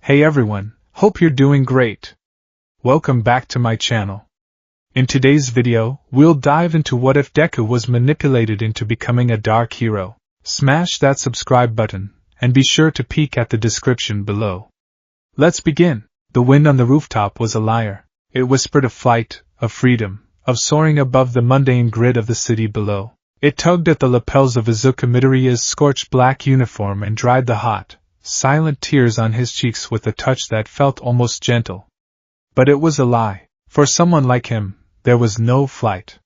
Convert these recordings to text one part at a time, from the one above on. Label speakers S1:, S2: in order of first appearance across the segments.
S1: Hey everyone, hope you're doing great. Welcome back to my channel. In today's video, we'll dive into what if Deku was manipulated into becoming a dark hero. Smash that subscribe button, and be sure to peek at the description below. Let's begin. The wind on the rooftop was a liar. It whispered of flight, of freedom, of soaring above the mundane grid of the city below. It tugged at the lapels of Izuku Midoriya's scorched black uniform and dried the hot, silent tears on his cheeks with a touch that felt almost gentle. But it was a lie. For someone like him, there was no flight.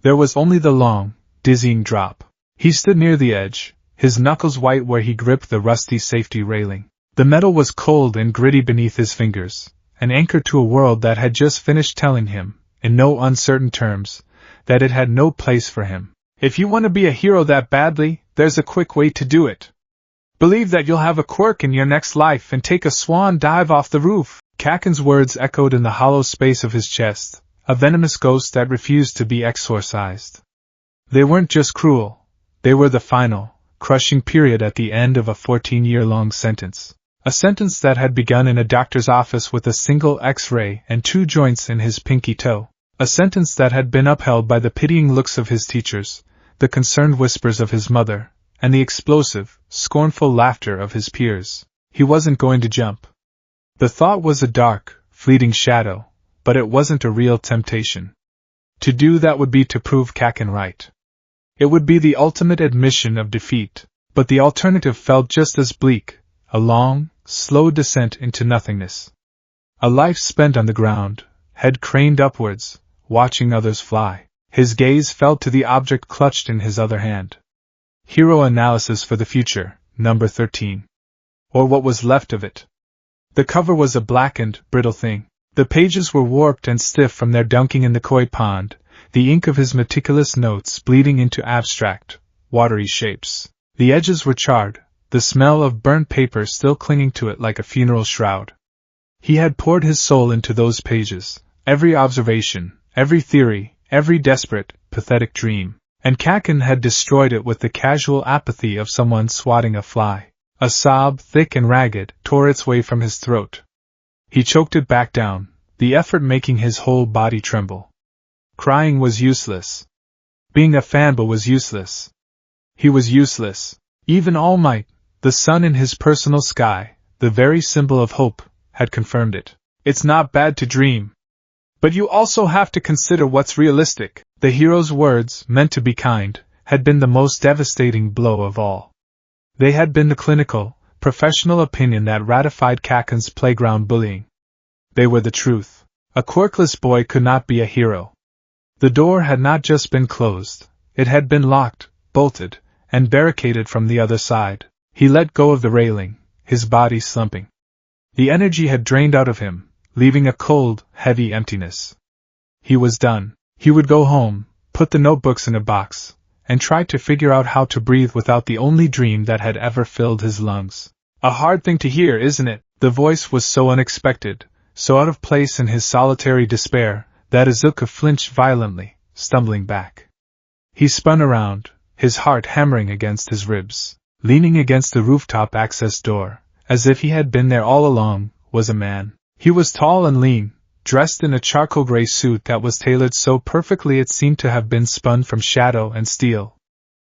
S1: There was only the long, dizzying drop. He stood near the edge, his knuckles white where he gripped the rusty safety railing. The metal was cold and gritty beneath his fingers, an anchor to a world that had just finished telling him, in no uncertain terms, that it had no place for him. If you want to be a hero that badly, there's a quick way to do it. Believe that you'll have a quirk in your next life and take a swan dive off the roof. Kaken's words echoed in the hollow space of his chest, a venomous ghost that refused to be exorcised. They weren't just cruel, they were the final, crushing period at the end of a 14-year-long sentence. A sentence that had begun in a doctor's office with a single X-ray and 2 joints in his pinky toe. A sentence that had been upheld by the pitying looks of his teachers, the concerned whispers of his mother, and the explosive, scornful laughter of his peers. He wasn't going to jump. The thought was a dark, fleeting shadow, but it wasn't a real temptation. To do that would be to prove Kaken right. It would be the ultimate admission of defeat, but the alternative felt just as bleak, a long, slow descent into nothingness. A life spent on the ground, head craned upwards, watching others fly. His gaze fell to the object clutched in his other hand. Hero Analysis for the Future, number 13. Or what was left of it. The cover was a blackened, brittle thing. The pages were warped and stiff from their dunking in the koi pond, the ink of his meticulous notes bleeding into abstract, watery shapes. The edges were charred, the smell of burnt paper still clinging to it like a funeral shroud. He had poured his soul into those pages, every observation, every theory, every desperate, pathetic dream. And Kaken had destroyed it with the casual apathy of someone swatting a fly. A sob, thick and ragged, tore its way from his throat. He choked it back down, the effort making his whole body tremble. Crying was useless. Being a fanboy was useless. He was useless. Even All Might, the sun in his personal sky, the very symbol of hope, had confirmed it. It's not bad to dream. But you also have to consider what's realistic. The hero's words, meant to be kind, had been the most devastating blow of all. They had been the clinical, professional opinion that ratified Kaken's playground bullying. They were the truth. A quirkless boy could not be a hero. The door had not just been closed, it had been locked, bolted, and barricaded from the other side. He let go of the railing, his body slumping. The energy had drained out of him, leaving a cold, heavy emptiness. He was done. He would go home, put the notebooks in a box, and try to figure out how to breathe without the only dream that had ever filled his lungs. A hard thing to hear, isn't it? The voice was so unexpected, so out of place in his solitary despair, that Izuku flinched violently, stumbling back. He spun around, his heart hammering against his ribs. Leaning against the rooftop access door, as if he had been there all along, was a man. He was tall and lean, dressed in a charcoal gray suit that was tailored so perfectly it seemed to have been spun from shadow and steel.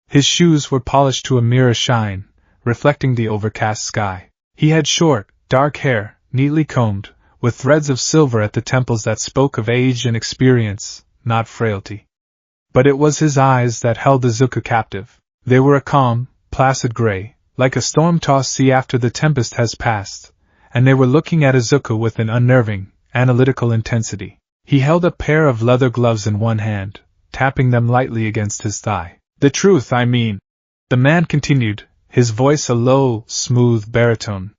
S1: His shoes were polished to a mirror shine, reflecting the overcast sky. He had short, dark hair, neatly combed, with threads of silver at the temples that spoke of age and experience, not frailty. But it was his eyes that held Izuku captive. They were a calm, placid gray, like a storm-tossed sea after the tempest has passed, and they were looking at Izuku with an unnerving, analytical intensity. He held a pair of leather gloves in one hand, tapping them lightly against his thigh. The truth, I mean, the man continued, his voice a low, smooth baritone.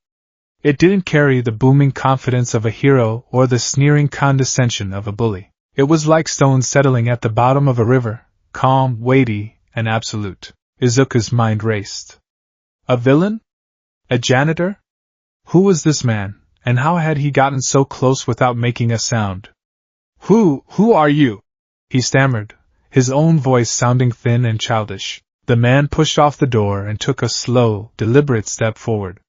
S1: It didn't carry the booming confidence of a hero or the sneering condescension of a bully. It was like stone settling at the bottom of a river, calm, weighty, and absolute. Izuku's mind raced. A villain? A janitor? Who was this man, and how had he gotten so close without making a sound? Who are you? He stammered, his own voice sounding thin and childish. The man pushed off the door and took a slow, deliberate step forward.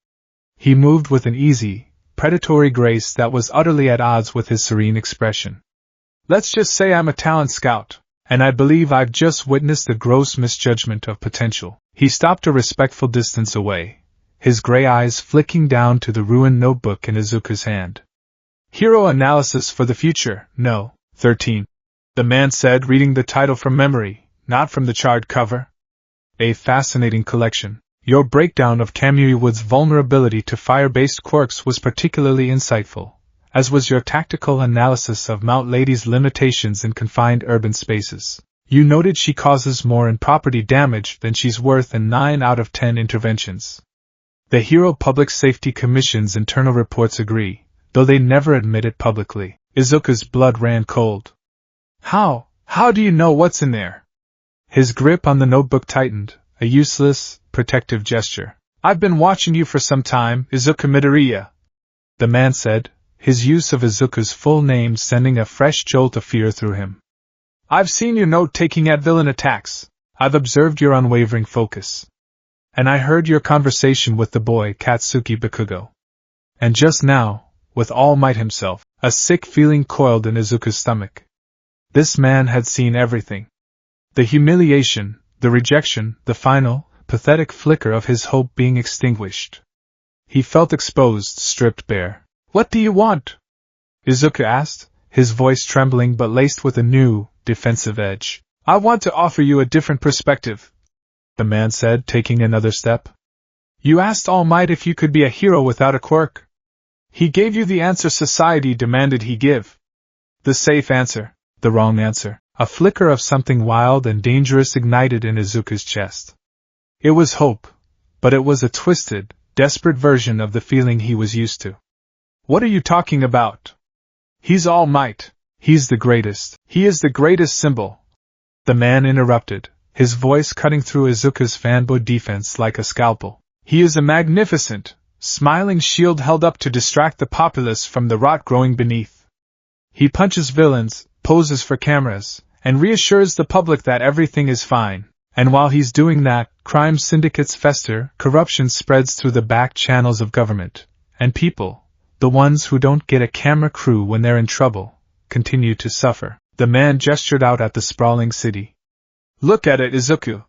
S1: He moved with an easy, predatory grace that was utterly at odds with his serene expression. Let's just say I'm a talent scout, and I believe I've just witnessed a gross misjudgment of potential. He stopped a respectful distance away, his gray eyes flicking down to the ruined notebook in Izuku's hand. Hero Analysis for the Future, No. 13. The man said, reading the title from memory, not from the charred cover. A fascinating collection. Your breakdown of Kamui-Wood's vulnerability to fire-based quirks was particularly insightful, as was your tactical analysis of Mount Lady's limitations in confined urban spaces. You noted she causes more in property damage than she's worth in 9 out of 10 interventions. The Hero Public Safety Commission's internal reports agree, though they never admit it publicly. Izuku's blood ran cold. How do you know what's in there? His grip on the notebook tightened, a useless, protective gesture. I've been watching you for some time, Izuku Midoriya, the man said, his use of Izuku's full name sending a fresh jolt of fear through him. I've seen your note-taking at villain attacks. I've observed your unwavering focus. And I heard your conversation with the boy Katsuki Bakugo. And just now, with All Might himself, a sick feeling coiled in Izuku's stomach. This man had seen everything. The humiliation, the rejection, the final, pathetic flicker of his hope being extinguished. He felt exposed, stripped bare. What do you want? Izuku asked, his voice trembling but laced with a new, defensive edge. I want to offer you a different perspective, the man said, taking another step. You asked All Might if you could be a hero without a quirk. He gave you the answer society demanded he give. The safe answer, the wrong answer. A flicker of something wild and dangerous ignited in Izuku's chest. It was hope, but it was a twisted, desperate version of the feeling he was used to. What are you talking about? He's All Might. He's the greatest. He is the greatest symbol. The man interrupted, his voice cutting through Izuku's fanboy defense like a scalpel. He is a magnificent, smiling shield held up to distract the populace from the rot growing beneath. He punches villains, poses for cameras, and reassures the public that everything is fine. And while he's doing that, crime syndicates fester, corruption spreads through the back channels of government, and people, the ones who don't get a camera crew when they're in trouble, continue to suffer. The man gestured out at the sprawling city. Look at it, Izuku.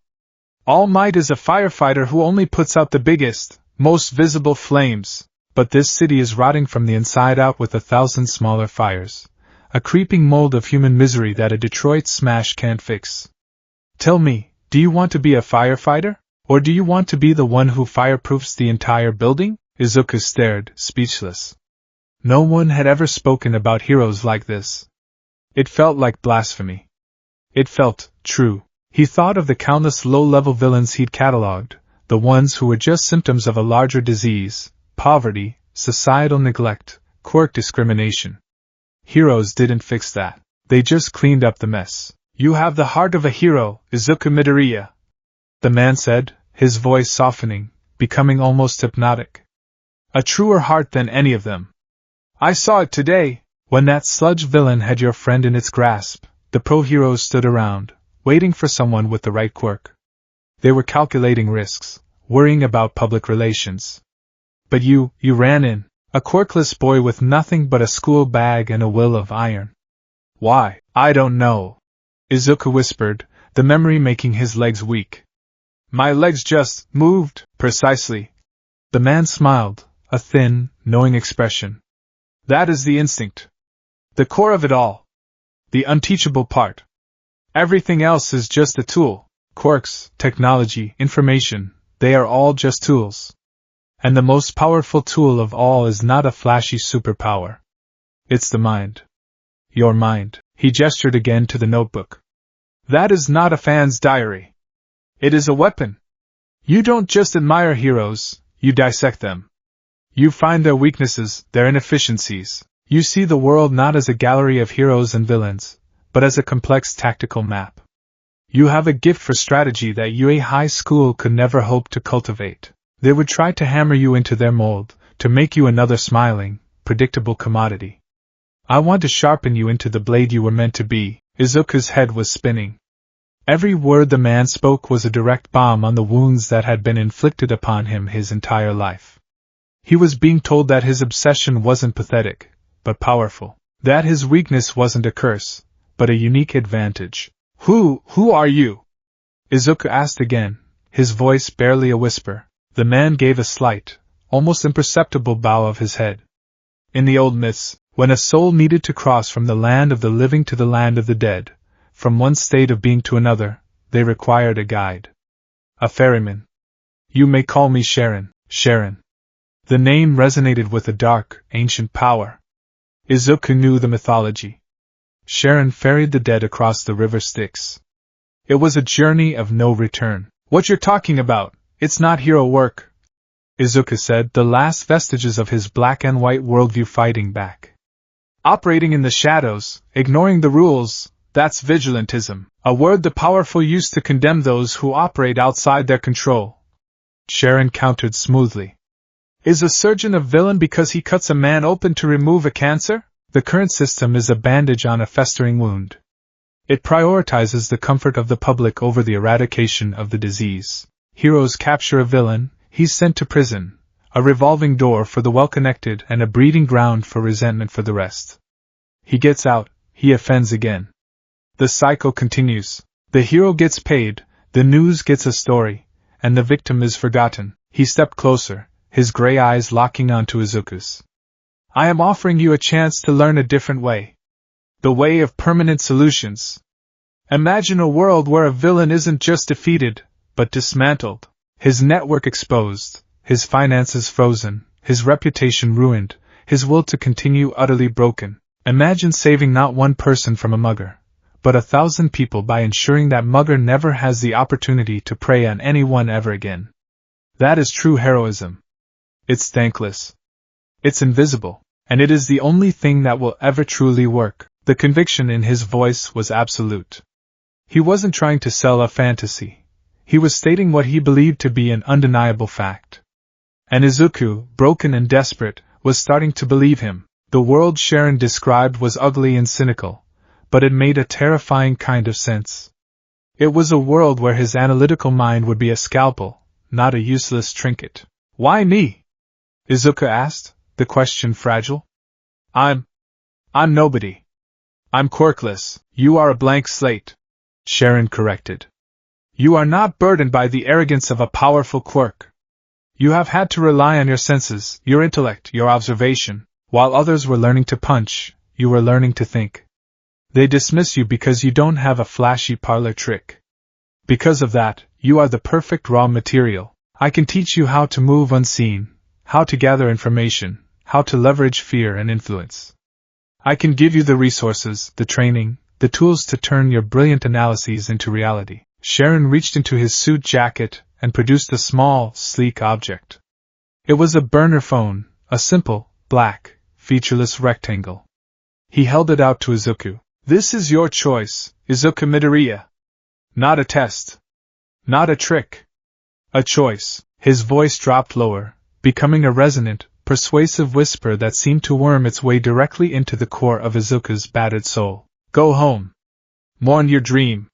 S1: All Might is a firefighter who only puts out the biggest, most visible flames, but this city is rotting from the inside out with 1,000 smaller fires. A creeping mold of human misery that a Detroit smash can't fix. Tell me, do you want to be a firefighter? Or do you want to be the one who fireproofs the entire building? Izuku stared, speechless. No one had ever spoken about heroes like this. It felt like blasphemy. It felt true. He thought of the countless low-level villains he'd catalogued, the ones who were just symptoms of a larger disease, poverty, societal neglect, quirk discrimination. Heroes didn't fix that. They just cleaned up the mess. You have the heart of a hero, Izuku Midoriya, the man said, his voice softening, becoming almost hypnotic. A truer heart than any of them. I saw it today, when that sludge villain had your friend in its grasp. The pro-heroes stood around, waiting for someone with the right quirk. They were calculating risks, worrying about public relations. But you ran in, a quirkless boy with nothing but a school bag and a will of iron. Why, I don't know, Izuku whispered, the memory making his legs weak. My legs just moved, precisely. The man smiled, a thin, knowing expression. That is the instinct. The core of it all. The unteachable part. Everything else is just a tool. Quirks, technology, information, they are all just tools. And the most powerful tool of all is not a flashy superpower. It's the mind. Your mind. He gestured again to the notebook. That is not a fan's diary. It is a weapon. You don't just admire heroes, you dissect them. You find their weaknesses, their inefficiencies. You see the world not as a gallery of heroes and villains, but as a complex tactical map. You have a gift for strategy that UA High School could never hope to cultivate. They would try to hammer you into their mold, to make you another smiling, predictable commodity. I want to sharpen you into the blade you were meant to be. Izuku's head was spinning. Every word the man spoke was a direct bomb on the wounds that had been inflicted upon him his entire life. He was being told that his obsession wasn't pathetic, but powerful. That his weakness wasn't a curse, but a unique advantage. Who are you? Izuku asked again, his voice barely a whisper. The man gave a slight, almost imperceptible bow of his head. In the old myths, when a soul needed to cross from the land of the living to the land of the dead, from one state of being to another, they required a guide. A ferryman. You may call me Sharon. The name resonated with a dark, ancient power. Izuku knew the mythology. Sharon ferried the dead across the river Styx. It was a journey of no return. What you're talking about, it's not hero work, Izuku said, the last vestiges of his black and white worldview fighting back. Operating in the shadows, ignoring the rules, that's vigilantism, a word the powerful use to condemn those who operate outside their control. Sharon countered smoothly. Is a surgeon a villain because he cuts a man open to remove a cancer? The current system is a bandage on a festering wound. It prioritizes the comfort of the public over the eradication of the disease. Heroes capture a villain, he's sent to prison, a revolving door for the well-connected and a breeding ground for resentment for the rest. He gets out, he offends again. The cycle continues. The hero gets paid, the news gets a story, and the victim is forgotten. He stepped closer, his gray eyes locking onto Izuku's. I am offering you a chance to learn a different way. The way of permanent solutions. Imagine a world where a villain isn't just defeated, but dismantled. His network exposed, his finances frozen, his reputation ruined, his will to continue utterly broken. Imagine saving not one person from a mugger, but 1,000 people by ensuring that mugger never has the opportunity to prey on anyone ever again. That is true heroism. It's thankless. It's invisible, and it is the only thing that will ever truly work. The conviction in his voice was absolute. He wasn't trying to sell a fantasy. He was stating what he believed to be an undeniable fact. And Izuku, broken and desperate, was starting to believe him. The world Sharon described was ugly and cynical, but it made a terrifying kind of sense. It was a world where his analytical mind would be a scalpel, not a useless trinket. Why me? Izuku asked, the question fragile. I'm nobody. I'm quirkless. You are a blank slate, Sharon corrected. You are not burdened by the arrogance of a powerful quirk. You have had to rely on your senses, your intellect, your observation. While others were learning to punch, you were learning to think. They dismiss you because you don't have a flashy parlor trick. Because of that, you are the perfect raw material. I can teach you how to move unseen, how to gather information, how to leverage fear and influence. I can give you the resources, the training, the tools to turn your brilliant analyses into reality. Sharon reached into his suit jacket and produced a small, sleek object. It was a burner phone, a simple, black, featureless rectangle. He held it out to Izuku. This is your choice, Izuku Midoriya. Not a test. Not a trick. A choice. His voice dropped lower, becoming a resonant, persuasive whisper that seemed to worm its way directly into the core of Izuku's battered soul. Go home. Mourn your dream.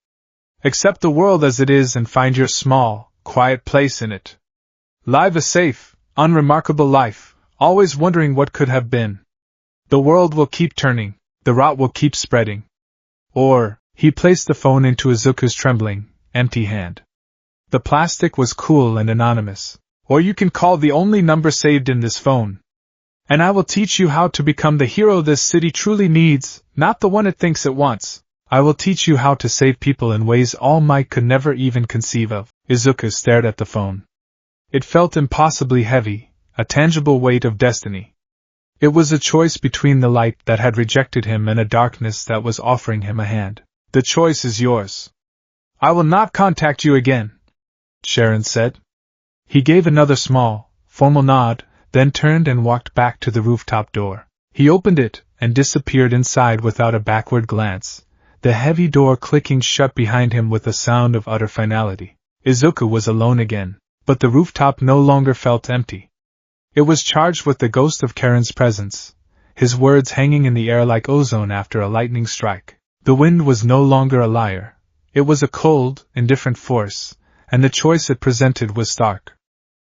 S1: Accept the world as it is and find your small, quiet place in it. Live a safe, unremarkable life, always wondering what could have been. The world will keep turning, the rot will keep spreading. Or, he placed the phone into Izuku's trembling, empty hand. The plastic was cool and anonymous. Or you can call the only number saved in this phone. And I will teach you how to become the hero this city truly needs, not the one it thinks it wants. I will teach you how to save people in ways all might could never even conceive of. Izuku stared at the phone. It felt impossibly heavy, a tangible weight of destiny. It was a choice between the light that had rejected him and a darkness that was offering him a hand. The choice is yours. I will not contact you again, Sharon said. He gave another small, formal nod, then turned and walked back to the rooftop door. He opened it and disappeared inside without a backward glance, the heavy door clicking shut behind him with a sound of utter finality. Izuku was alone again, but the rooftop no longer felt empty. It was charged with the ghost of Karen's presence, his words hanging in the air like ozone after a lightning strike. The wind was no longer a liar. It was a cold, indifferent force, and the choice it presented was stark.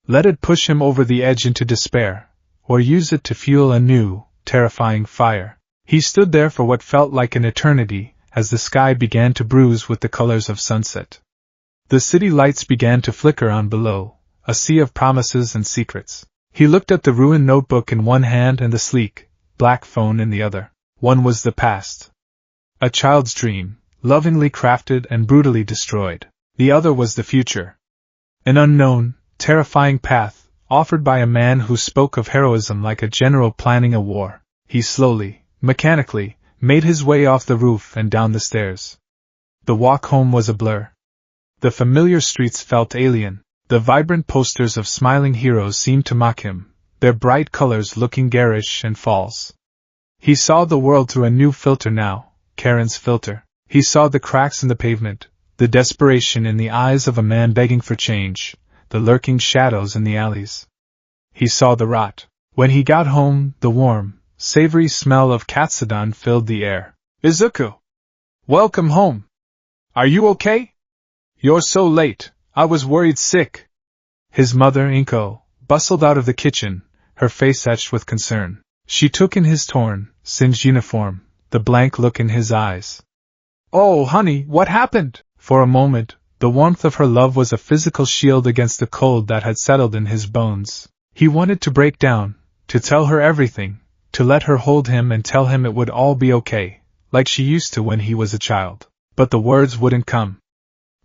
S1: Let it push him over the edge into despair, or use it to fuel a new, terrifying fire. He stood there for what felt like an eternity, as the sky began to bruise with the colors of sunset. The city lights began to flicker on below, a sea of promises and secrets. He looked at the ruined notebook in one hand and the sleek, black phone in the other. One was the past. A child's dream, lovingly crafted and brutally destroyed. The other was the future. An unknown, terrifying path, offered by a man who spoke of heroism like a general planning a war. He slowly, mechanically, made his way off the roof and down the stairs. The walk home was a blur. The familiar streets felt alien. The vibrant posters of smiling heroes seemed to mock him, their bright colors looking garish and false. He saw the world through a new filter now, Karen's filter. He saw the cracks in the pavement, the desperation in the eyes of a man begging for change, the lurking shadows in the alleys. He saw the rot. When he got home, the warm, savory smell of katsudan filled the air. Izuku! Welcome home! Are you okay? You're so late, I was worried sick. His mother, Inko, bustled out of the kitchen, her face etched with concern. She took in his torn, singed uniform, the blank look in his eyes. Oh, honey, what happened? For a moment, the warmth of her love was a physical shield against the cold that had settled in his bones. He wanted to break down, to tell her everything, to let her hold him and tell him it would all be okay, like she used to when he was a child. But the words wouldn't come.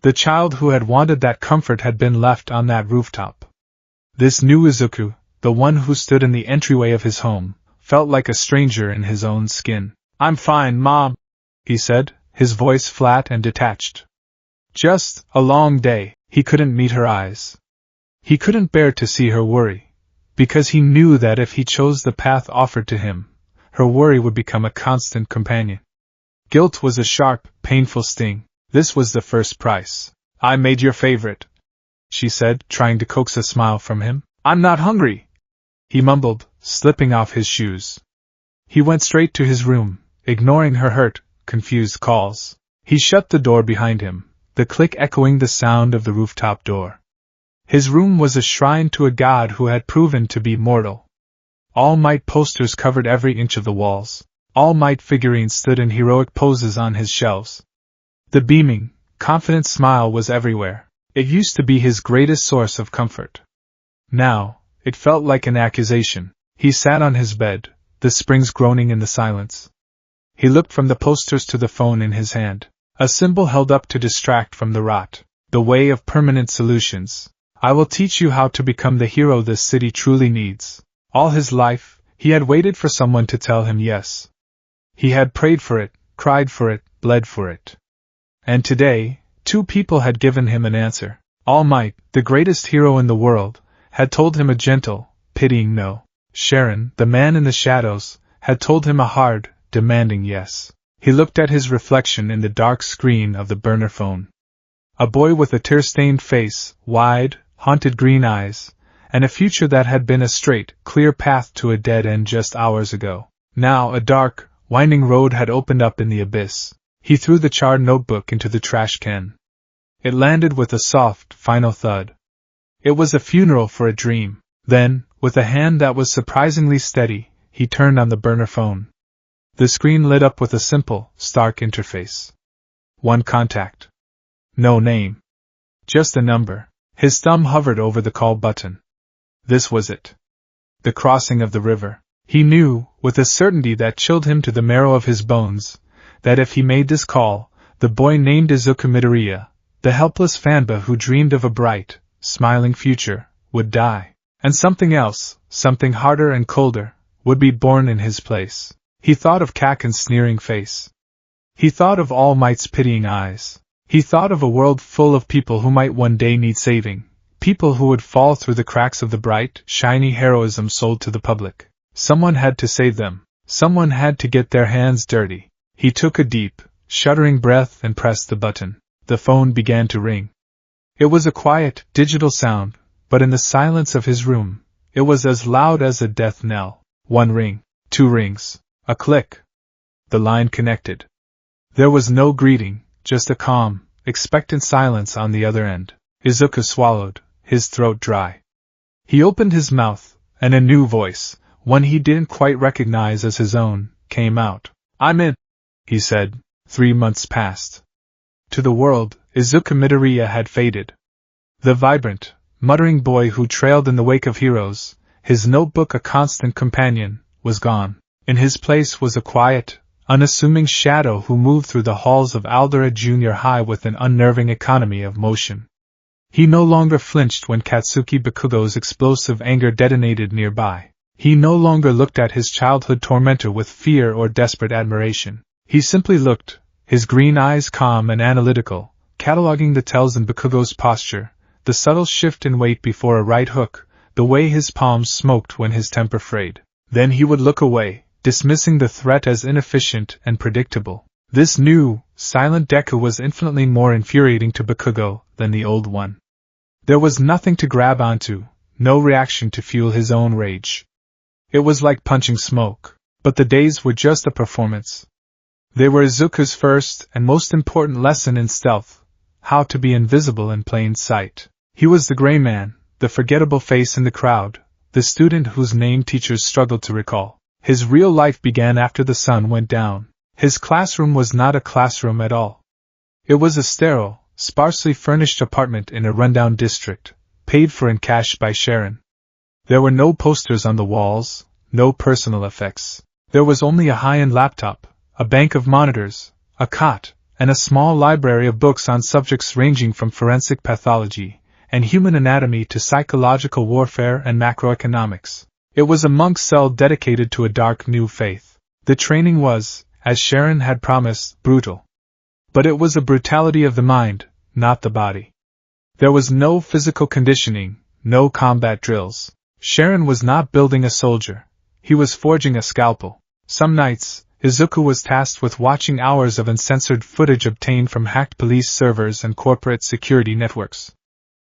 S1: The child who had wanted that comfort had been left on that rooftop. This new Izuku, the one who stood in the entryway of his home, felt like a stranger in his own skin. I'm fine, Mom, he said, his voice flat and detached. Just a long day. He couldn't meet her eyes. He couldn't bear to see her worry, because he knew that if he chose the path offered to him, her worry would become a constant companion. Guilt was a sharp, painful sting. This was the first price. I made your favorite, she said, trying to coax a smile from him. I'm not hungry, he mumbled, slipping off his shoes. He went straight to his room, ignoring her hurt, confused calls. He shut the door behind him, the click echoing the sound of the rooftop door. His room was a shrine to a god who had proven to be mortal. All Might posters covered every inch of the walls. All Might figurines stood in heroic poses on his shelves. The beaming, confident smile was everywhere. It used to be his greatest source of comfort. Now, it felt like an accusation. He sat on his bed, the springs groaning in the silence. He looked from the posters to the phone in his hand, a symbol held up to distract from the rot. The way of permanent solutions. I will teach you how to become the hero this city truly needs. All his life, he had waited for someone to tell him yes. He had prayed for it, cried for it, bled for it. And today, two people had given him an answer. All Might, the greatest hero in the world, had told him a gentle, pitying no. Sharon, the man in the shadows, had told him a hard, demanding yes. He looked at his reflection in the dark screen of the burner phone. A boy with a tear-stained face, wide, haunted green eyes, and a future that had been a straight, clear path to a dead end just hours ago. Now a dark, winding road had opened up in the abyss. He threw the charred notebook into the trash can. It landed with a soft, final thud. It was a funeral for a dream. Then, with a hand that was surprisingly steady, he turned on the burner phone. The screen lit up with a simple, stark interface. One contact. No name. Just a number. His thumb hovered over the call button. This was it. The crossing of the river. He knew, with a certainty that chilled him to the marrow of his bones, that if he made this call, the boy named Izuku Midoriya, the helpless fanba who dreamed of a bright, smiling future, would die. And something else, something harder and colder, would be born in his place. He thought of Kaken's sneering face. He thought of All Might's pitying eyes. He thought of a world full of people who might one day need saving, people who would fall through the cracks of the bright, shiny heroism sold to the public. Someone had to save them. Someone had to get their hands dirty. He took a deep, shuddering breath and pressed the button. The phone began to ring. It was a quiet, digital sound, but in the silence of his room, it was as loud as a death knell. One ring, two rings, a click. The line connected. There was no greeting, just a calm, expectant silence on the other end. Izuku swallowed, his throat dry. He opened his mouth, and a new voice, one he didn't quite recognize as his own, came out. "I'm in," he said. 3 months passed. To the world, Izuku Midoriya had faded. The vibrant, muttering boy who trailed in the wake of heroes, his notebook a constant companion, was gone. In his place was a quiet, unassuming shadow who moved through the halls of Aldera Junior High with an unnerving economy of motion. He no longer flinched when Katsuki Bakugo's explosive anger detonated nearby. He no longer looked at his childhood tormentor with fear or desperate admiration. He simply looked, his green eyes calm and analytical, cataloging the tells in Bakugo's posture, the subtle shift in weight before a right hook, the way his palms smoked when his temper frayed. Then he would look away, dismissing the threat as inefficient and predictable. This new, silent Deku was infinitely more infuriating to Bakugo than the old one. There was nothing to grab onto, no reaction to fuel his own rage. It was like punching smoke. But the days were just a performance. They were Izuku's first and most important lesson in stealth, how to be invisible in plain sight. He was the gray man, the forgettable face in the crowd, the student whose name teachers struggled to recall. His real life began after the sun went down. His classroom was not a classroom at all. It was a sterile, sparsely furnished apartment in a rundown district, paid for in cash by Sharon. There were no posters on the walls, no personal effects. There was only a high-end laptop, a bank of monitors, a cot, and a small library of books on subjects ranging from forensic pathology and human anatomy to psychological warfare and macroeconomics. It was a monk's cell dedicated to a dark new faith. The training was, as Sharon had promised, brutal. But it was a brutality of the mind, not the body. There was no physical conditioning, no combat drills. Sharon was not building a soldier. He was forging a scalpel. Some nights, Izuku was tasked with watching hours of uncensored footage obtained from hacked police servers and corporate security networks.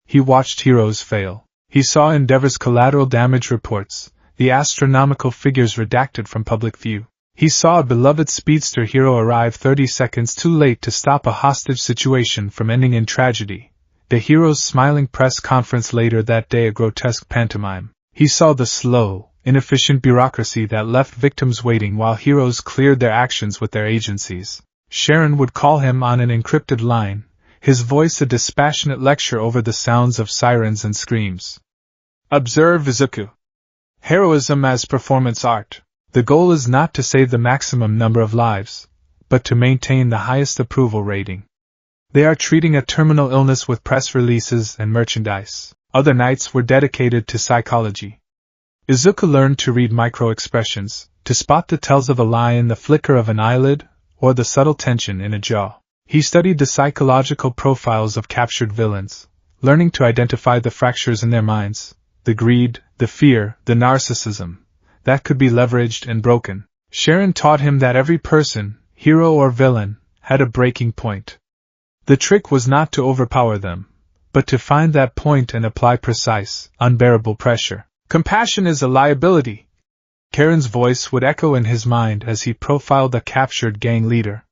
S1: He watched heroes fail. He saw Endeavor's collateral damage reports, the astronomical figures redacted from public view. He saw a beloved speedster hero arrive 30 seconds too late to stop a hostage situation from ending in tragedy. The hero's smiling press conference later that day a grotesque pantomime. He saw the slow, inefficient bureaucracy that left victims waiting while heroes cleared their actions with their agencies. Sharon would call him on an encrypted line, his voice a dispassionate lecture over the sounds of sirens and screams. Observe Izuku. Heroism as performance art. The goal is not to save the maximum number of lives, but to maintain the highest approval rating. They are treating a terminal illness with press releases and merchandise. Other nights were dedicated to psychology. Izuku learned to read micro-expressions, to spot the tells of a lie in the flicker of an eyelid, or the subtle tension in a jaw. He studied the psychological profiles of captured villains, learning to identify the fractures in their minds, the greed, the fear, the narcissism, that could be leveraged and broken. Sharon taught him that every person, hero or villain, had a breaking point. The trick was not to overpower them, but to find that point and apply precise, unbearable pressure. Compassion is a liability. Karen's voice would echo in his mind as he profiled the captured gang leader.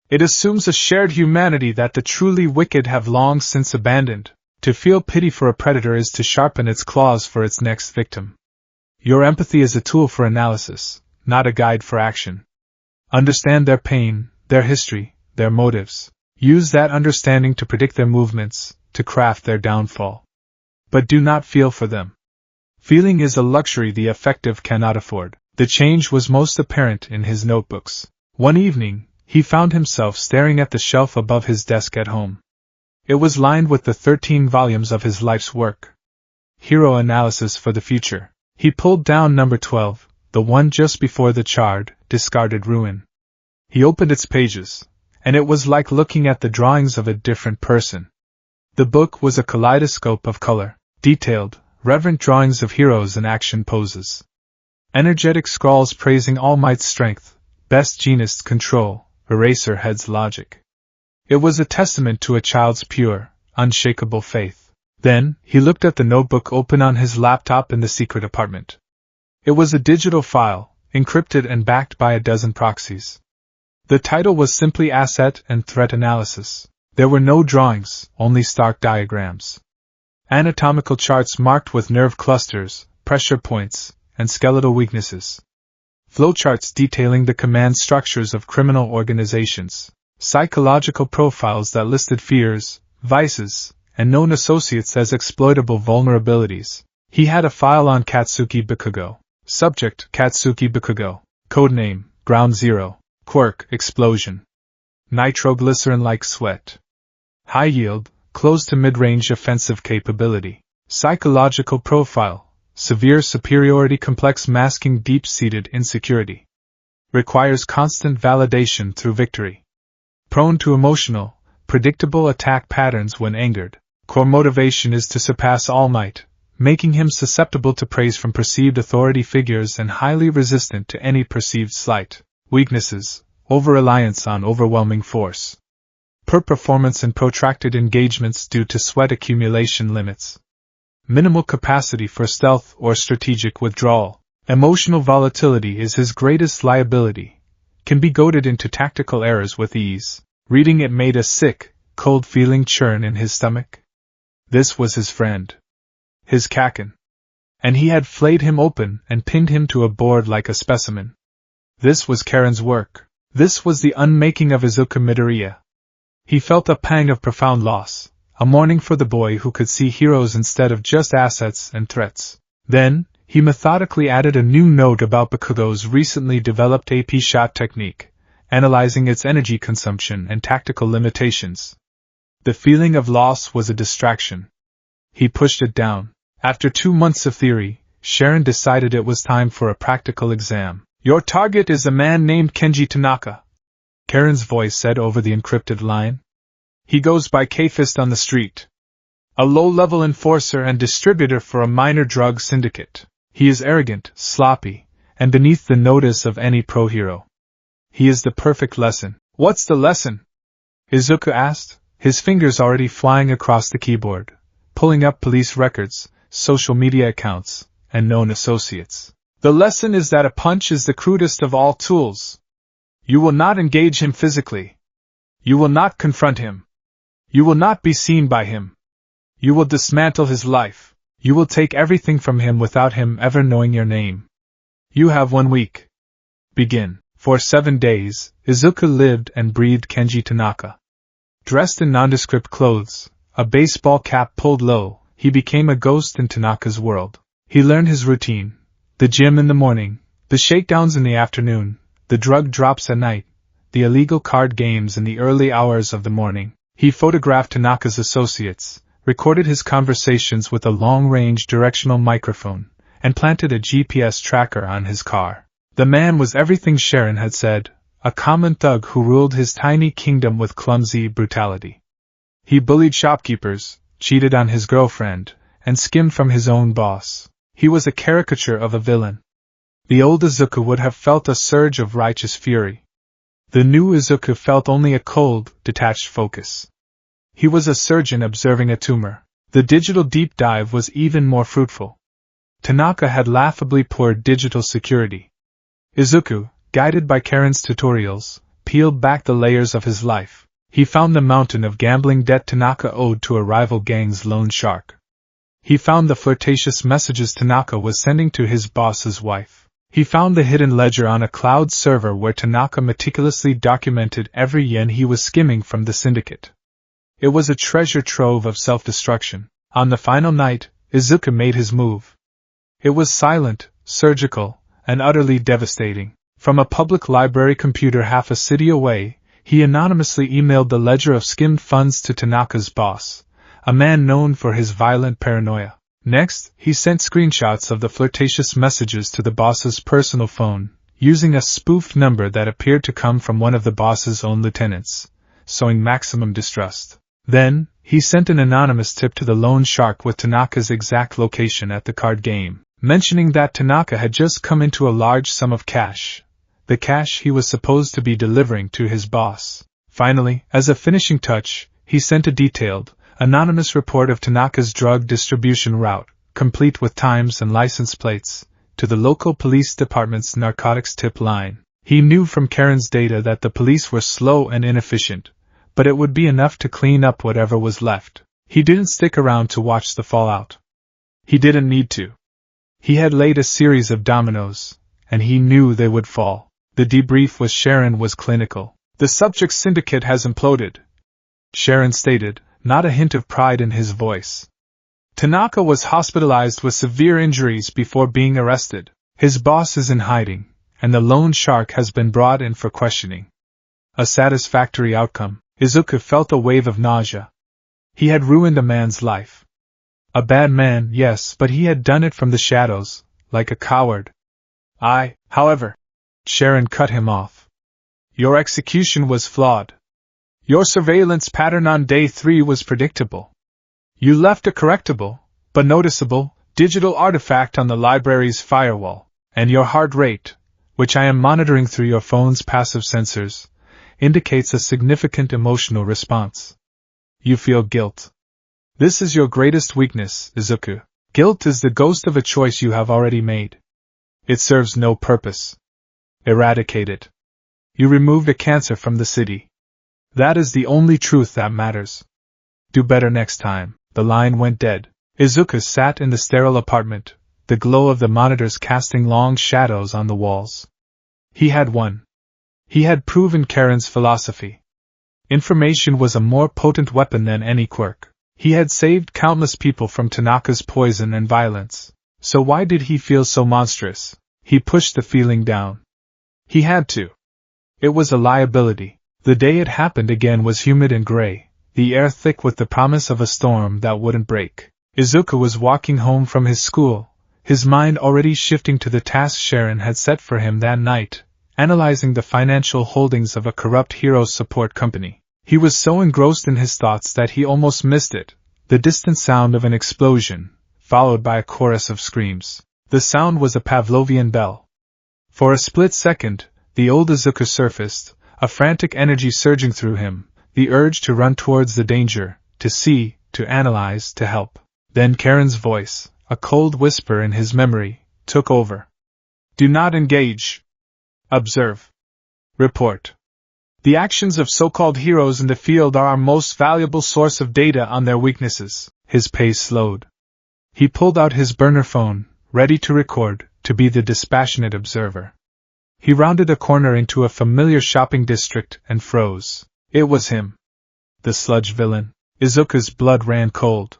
S1: It assumes a shared humanity that the truly wicked have long since abandoned. To feel pity for a predator is to sharpen its claws for its next victim. Your empathy is a tool for analysis, not a guide for action. Understand their pain, their history, their motives. Use that understanding to predict their movements, to craft their downfall. But do not feel for them. Feeling is a luxury the effective cannot afford. The change was most apparent in his notebooks. One evening, he found himself staring at the shelf above his desk at home. It was lined with the 13 volumes of his life's work. Hero Analysis for the Future. He pulled down number 12, the one just before the charred, discarded ruin. He opened its pages, and it was like looking at the drawings of a different person. The book was a kaleidoscope of color, detailed, reverent drawings of heroes in action poses. Energetic scrawls praising All Might's strength, best genist control, Eraserhead's logic. It was a testament to a child's pure, unshakable faith. Then, he looked at the notebook open on his laptop in the secret apartment. It was a digital file, encrypted and backed by a dozen proxies. The title was simply Asset and Threat Analysis. There were no drawings, only stark diagrams. Anatomical charts marked with nerve clusters, pressure points, and skeletal weaknesses. Flowcharts detailing the command structures of criminal organizations. Psychological profiles that listed fears, vices, and known associates as exploitable vulnerabilities. He had a file on Katsuki Bakugo. Subject: Katsuki Bakugo. Codename: Ground Zero. Quirk: Explosion. Nitroglycerin-like sweat. High yield, close to mid-range offensive capability. Psychological profile: severe superiority complex masking deep-seated insecurity. Requires constant validation through victory. Prone to emotional, predictable attack patterns when angered. Core motivation is to surpass All Might, making him susceptible to praise from perceived authority figures and highly resistant to any perceived slight. Weaknesses: over-reliance on overwhelming force. Poor performance in protracted engagements due to sweat accumulation limits. Minimal capacity for stealth or strategic withdrawal. Emotional volatility is his greatest liability. Can be goaded into tactical errors with ease. Reading it made a sick, cold feeling churn in his stomach. This was his friend. His Kaken. And he had flayed him open and pinned him to a board like a specimen. This was Karen's work. This was the unmaking of Izuku Midoriya. He felt a pang of profound loss, a mourning for the boy who could see heroes instead of just assets and threats. Then, he methodically added a new note about Bakugo's recently developed AP shot technique, analyzing its energy consumption and tactical limitations. The feeling of loss was a distraction. He pushed it down. After 2 months of theory, Sharon decided it was time for a practical exam. Your target is a man named Kenji Tanaka, Karen's voice said over the encrypted line. He goes by K-Fist on the street. A low-level enforcer and distributor for a minor drug syndicate. He is arrogant, sloppy, and beneath the notice of any pro-hero. He is the perfect lesson. What's the lesson? Izuku asked, his fingers already flying across the keyboard, pulling up police records, social media accounts, and known associates. The lesson is that a punch is the crudest of all tools. You will not engage him physically. You will not confront him. You will not be seen by him. You will dismantle his life. You will take everything from him without him ever knowing your name. You have 1 week. Begin. For 7 days, Izuku lived and breathed Kenji Tanaka. Dressed in nondescript clothes, a baseball cap pulled low, he became a ghost in Tanaka's world. He learned his routine: the gym in the morning, the shakedowns in the afternoon, the drug drops at night, the illegal card games in the early hours of the morning. He photographed Tanaka's associates, recorded his conversations with a long-range directional microphone, and planted a GPS tracker on his car. The man was everything Sharon had said, a common thug who ruled his tiny kingdom with clumsy brutality. He bullied shopkeepers, cheated on his girlfriend, and skimmed from his own boss. He was a caricature of a villain. The old Izuku would have felt a surge of righteous fury. The new Izuku felt only a cold, detached focus. He was a surgeon observing a tumor. The digital deep dive was even more fruitful. Tanaka had laughably poor digital security. Izuku, guided by Karen's tutorials, peeled back the layers of his life. He found the mountain of gambling debt Tanaka owed to a rival gang's loan shark. He found the flirtatious messages Tanaka was sending to his boss's wife. He found the hidden ledger on a cloud server where Tanaka meticulously documented every yen he was skimming from the syndicate. It was a treasure trove of self-destruction. On the final night, Izuku made his move. It was silent, surgical, and utterly devastating. From a public library computer half a city away, he anonymously emailed the ledger of skimmed funds to Tanaka's boss, a man known for his violent paranoia. Next, he sent screenshots of the flirtatious messages to the boss's personal phone, using a spoofed number that appeared to come from one of the boss's own lieutenants, sowing maximum distrust. Then, he sent an anonymous tip to the loan shark with Tanaka's exact location at the card game, mentioning that Tanaka had just come into a large sum of cash, the cash he was supposed to be delivering to his boss. Finally, as a finishing touch, he sent a detailed, anonymous report of Tanaka's drug distribution route, complete with times and license plates, to the local police department's narcotics tip line. He knew from Karen's data that the police were slow and inefficient, but it would be enough to clean up whatever was left. He didn't stick around to watch the fallout. He didn't need to. He had laid a series of dominoes, and he knew they would fall. The debrief with Sharon was clinical. "The subject's syndicate has imploded," Sharon stated, not a hint of pride in his voice. "Tanaka was hospitalized with severe injuries before being arrested. His boss is in hiding, and the loan shark has been brought in for questioning." A satisfactory outcome. Izuku felt a wave of nausea. He had ruined a man's life. A bad man, yes, but he had done it from the shadows, like a coward. However, Sharon cut him off. "Your execution was flawed. Your surveillance pattern on day 3 was predictable. You left a correctable, but noticeable, digital artifact on the library's firewall, and your heart rate, which I am monitoring through your phone's passive sensors, indicates a significant emotional response. You feel guilt. This is your greatest weakness, Izuku. Guilt is the ghost of a choice you have already made. It serves no purpose. Eradicate it. You removed a cancer from the city. That is the only truth that matters. Do better next time." The line went dead. Izuku sat in the sterile apartment, the glow of the monitors casting long shadows on the walls. He had won. He had proven Karen's philosophy. Information was a more potent weapon than any quirk. He had saved countless people from Tanaka's poison and violence. So why did he feel so monstrous? He pushed the feeling down. He had to. It was a liability. The day it happened again was humid and gray, the air thick with the promise of a storm that wouldn't break. Izuku was walking home from his school, his mind already shifting to the task Sharon had set for him that night, analyzing the financial holdings of a corrupt heroes support company. He was so engrossed in his thoughts that he almost missed it, the distant sound of an explosion, followed by a chorus of screams. The sound was a Pavlovian bell. For a split second, the old Izuku surfaced, a frantic energy surging through him, the urge to run towards the danger, to see, to analyze, to help. Then Karen's voice, a cold whisper in his memory, took over. "Do not engage. Observe. Report. The actions of so-called heroes in the field are our most valuable source of data on their weaknesses." His pace slowed. He pulled out his burner phone, ready to record, to be the dispassionate observer. He rounded a corner into a familiar shopping district and froze. It was him. The sludge villain. Izuku's blood ran cold.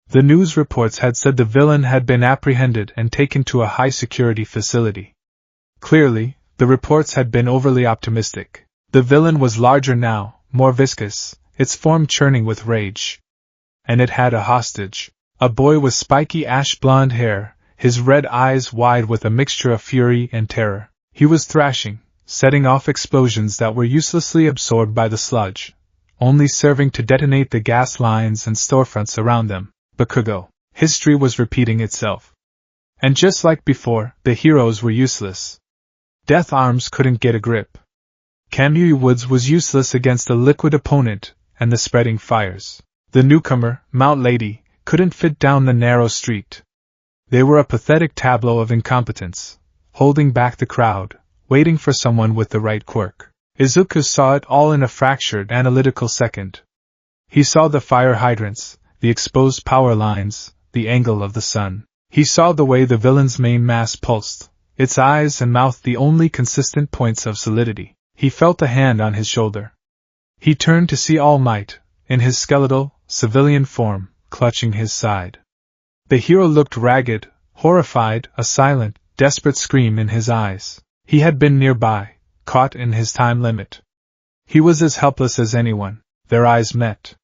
S1: The news reports had said the villain had been apprehended and taken to a high-security facility. Clearly, the reports had been overly optimistic. The villain was larger now, more viscous, its form churning with rage. And it had a hostage. A boy with spiky ash-blonde hair, his red eyes wide with a mixture of fury and terror. He was thrashing, setting off explosions that were uselessly absorbed by the sludge, only serving to detonate the gas lines and storefronts around them. Bakugo. History was repeating itself. And just like before, the heroes were useless. Death Arms couldn't get a grip. Kamui Woods was useless against a liquid opponent and the spreading fires. The newcomer, Mount Lady, couldn't fit down the narrow street. They were a pathetic tableau of incompetence, holding back the crowd, waiting for someone with the right quirk. Izuku saw it all in a fractured analytical second. He saw the fire hydrants, the exposed power lines, the angle of the sun. He saw the way the villain's main mass pulsed, its eyes and mouth the only consistent points of solidity. He felt a hand on his shoulder. He turned to see All Might, in his skeletal, civilian form, clutching his side. The hero looked ragged, horrified, a silent, desperate scream in his eyes. He had been nearby, caught in his time limit. He was as helpless as anyone. Their eyes met.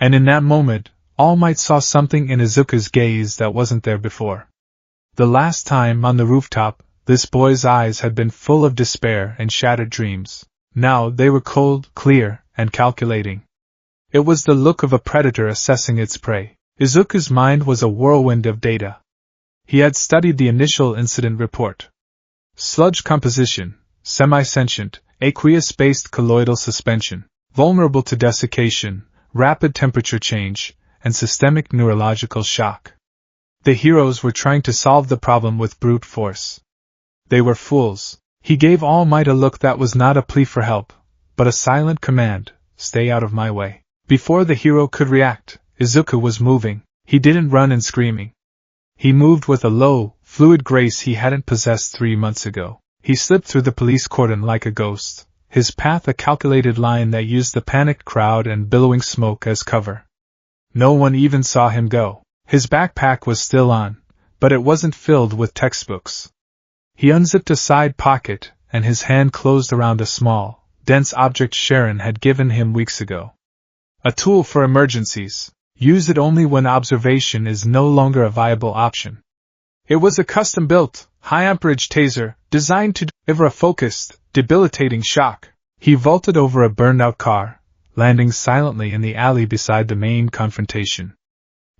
S1: And in that moment, All Might saw something in Izuku's gaze that wasn't there before. The last time on the rooftop, this boy's eyes had been full of despair and shattered dreams. Now they were cold, clear, and calculating. It was the look of a predator assessing its prey. Izuku's mind was a whirlwind of data. He had studied the initial incident report. Sludge composition, semi-sentient, aqueous-based colloidal suspension, vulnerable to desiccation, rapid temperature change, and systemic neurological shock. The heroes were trying to solve the problem with brute force. They were fools. He gave All Might a look that was not a plea for help, but a silent command, "Stay out of my way." Before the hero could react, Izuku was moving. He didn't run and screaming. He moved with a low, fluid grace he hadn't possessed 3 months ago. He slipped through the police cordon like a ghost, his path a calculated line that used the panicked crowd and billowing smoke as cover. No one even saw him go. His backpack was still on, but it wasn't filled with textbooks. He unzipped a side pocket, and his hand closed around a small, dense object Sharon had given him weeks ago. A tool for emergencies. Use it only when observation is no longer a viable option. It was a custom-built, high-amperage taser, designed to deliver a focused, debilitating shock. He vaulted over a burned-out car, landing silently in the alley beside the main confrontation.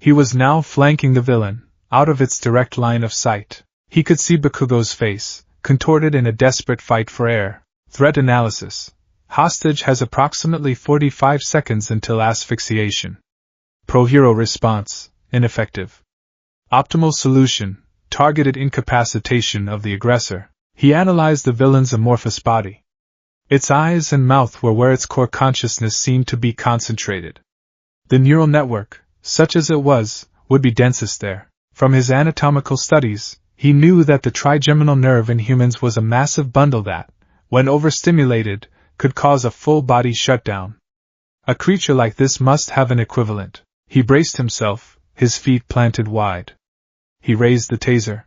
S1: He was now flanking the villain, out of its direct line of sight. He could see Bakugo's face, contorted in a desperate fight for air. Threat analysis. Hostage has approximately 45 seconds until asphyxiation. Pro-hero response, ineffective. Optimal solution, targeted incapacitation of the aggressor. He analyzed the villain's amorphous body. Its eyes and mouth were where its core consciousness seemed to be concentrated. The neural network, such as it was, would be densest there. From his anatomical studies, he knew that the trigeminal nerve in humans was a massive bundle that, when overstimulated, could cause a full-body shutdown. A creature like this must have an equivalent. He braced himself, his feet planted wide. He raised the taser.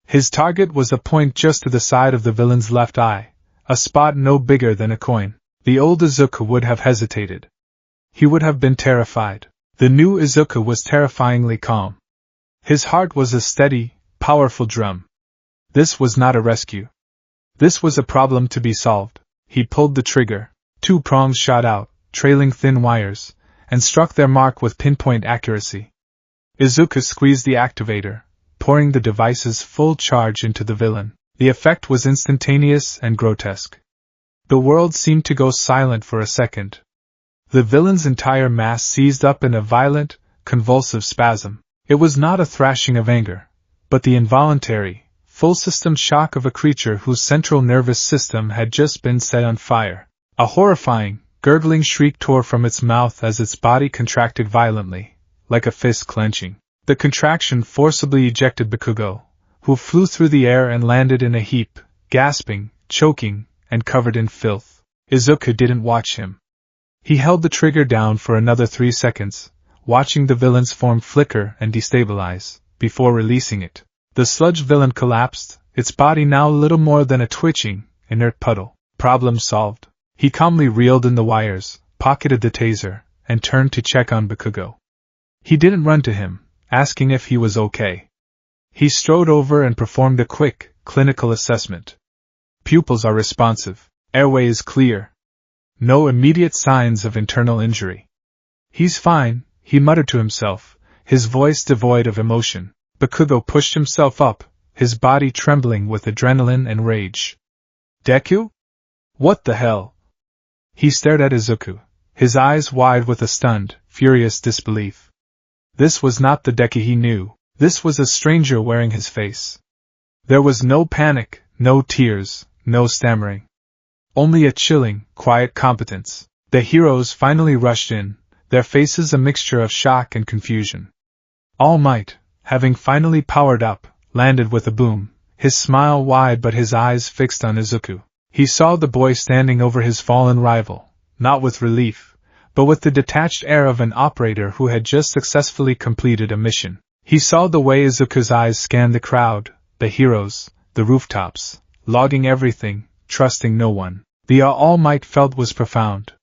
S1: His target was a point just to the side of the villain's left eye, a spot no bigger than a coin. The old Izuku would have hesitated. He would have been terrified. The new Izuku was terrifyingly calm. His heart was a steady, powerful drum. This was not a rescue. This was a problem to be solved. He pulled the trigger. 2 prongs shot out, trailing thin wires, and struck their mark with pinpoint accuracy. Izuku squeezed the activator, pouring the device's full charge into the villain. The effect was instantaneous and grotesque. The world seemed to go silent for a second. The villain's entire mass seized up in a violent, convulsive spasm. It was not a thrashing of anger, but the involuntary, full-system shock of a creature whose central nervous system had just been set on fire. A horrifying, gurgling shriek tore from its mouth as its body contracted violently, like a fist clenching. The contraction forcibly ejected Bakugo, who flew through the air and landed in a heap, gasping, choking, and covered in filth. Izuku didn't watch him. He held the trigger down for another 3 seconds, watching the villain's form flicker and destabilize, before releasing it. The sludge villain collapsed, its body now little more than a twitching, inert puddle. Problem solved. He calmly reeled in the wires, pocketed the taser, and turned to check on Bakugo. He didn't run to him, asking if he was okay. He strode over and performed a quick, clinical assessment. Pupils are responsive. Airway is clear. No immediate signs of internal injury. He's fine, he muttered to himself, his voice devoid of emotion. Bakugo pushed himself up, his body trembling with adrenaline and rage. Deku? What the hell? He stared at Izuku, his eyes wide with a stunned, furious disbelief. This was not the Deku he knew, this was a stranger wearing his face. There was no panic, no tears, no stammering. Only a chilling, quiet competence. The heroes finally rushed in, their faces a mixture of shock and confusion. All Might, having finally powered up, landed with a boom, his smile wide but his eyes fixed on Izuku. He saw the boy standing over his fallen rival, not with relief, but with the detached air of an operator who had just successfully completed a mission. He saw the way Izuku's eyes scanned the crowd, the heroes, the rooftops, logging everything, trusting no one. The All Might felt was profound.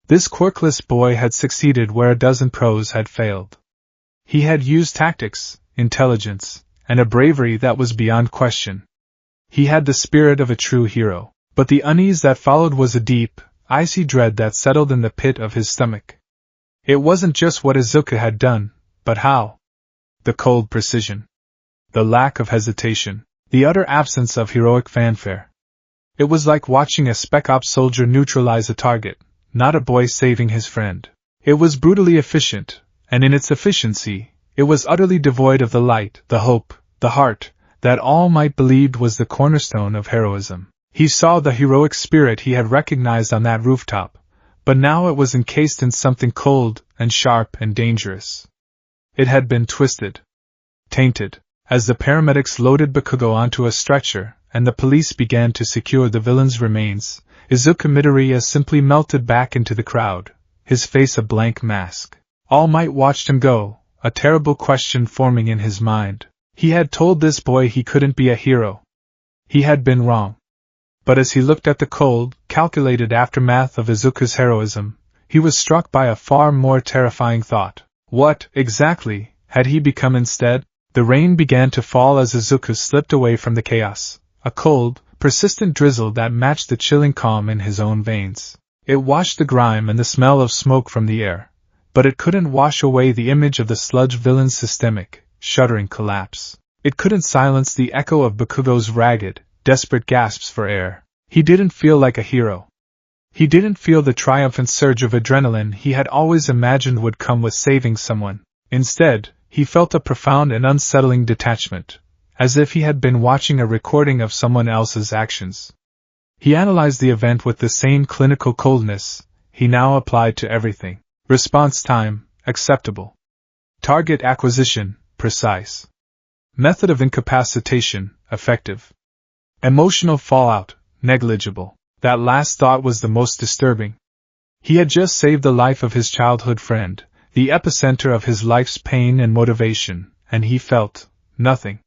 S1: This quirkless boy had succeeded where a dozen pros had failed. He had used tactics, intelligence, and a bravery that was beyond question. He had the spirit of a true hero. But the unease that followed was a deep, icy dread that settled in the pit of his stomach. It wasn't just what Izuku had done, but how. The cold precision. The lack of hesitation. The utter absence of heroic fanfare. It was like watching a Spec Ops soldier neutralize a target, not a boy saving his friend. It was brutally efficient, and in its efficiency, it was utterly devoid of the light, the hope, the heart, that All Might believed was the cornerstone of heroism. He saw the heroic spirit he had recognized on that rooftop, but now it was encased in something cold and sharp and dangerous. It had been twisted, tainted, As the paramedics loaded Bakugo onto a stretcher, and the police began to secure the villain's remains, Izuku Midoriya simply melted back into the crowd, his face a blank mask. All Might watched him go, a terrible question forming in his mind. He had told this boy he couldn't be a hero. He had been wrong. But as he looked at the cold, calculated aftermath of Izuku's heroism, he was struck by a far more terrifying thought. What, exactly, had he become instead? The rain began to fall as Izuku slipped away from the chaos, a cold, persistent drizzle that matched the chilling calm in his own veins. It washed the grime and the smell of smoke from the air, but it couldn't wash away the image of the sludge villain's systemic, shuddering collapse. It couldn't silence the echo of Bakugo's ragged, desperate gasps for air. He didn't feel like a hero. He didn't feel the triumphant surge of adrenaline he had always imagined would come with saving someone. Instead, he felt a profound and unsettling detachment, as if he had been watching a recording of someone else's actions. He analyzed the event with the same clinical coldness he now applied to everything. Response time, acceptable. Target acquisition, precise. Method of incapacitation, effective. Emotional fallout, negligible. That last thought was the most disturbing. He had just saved the life of his childhood friend, the epicenter of his life's pain and motivation, and he felt nothing.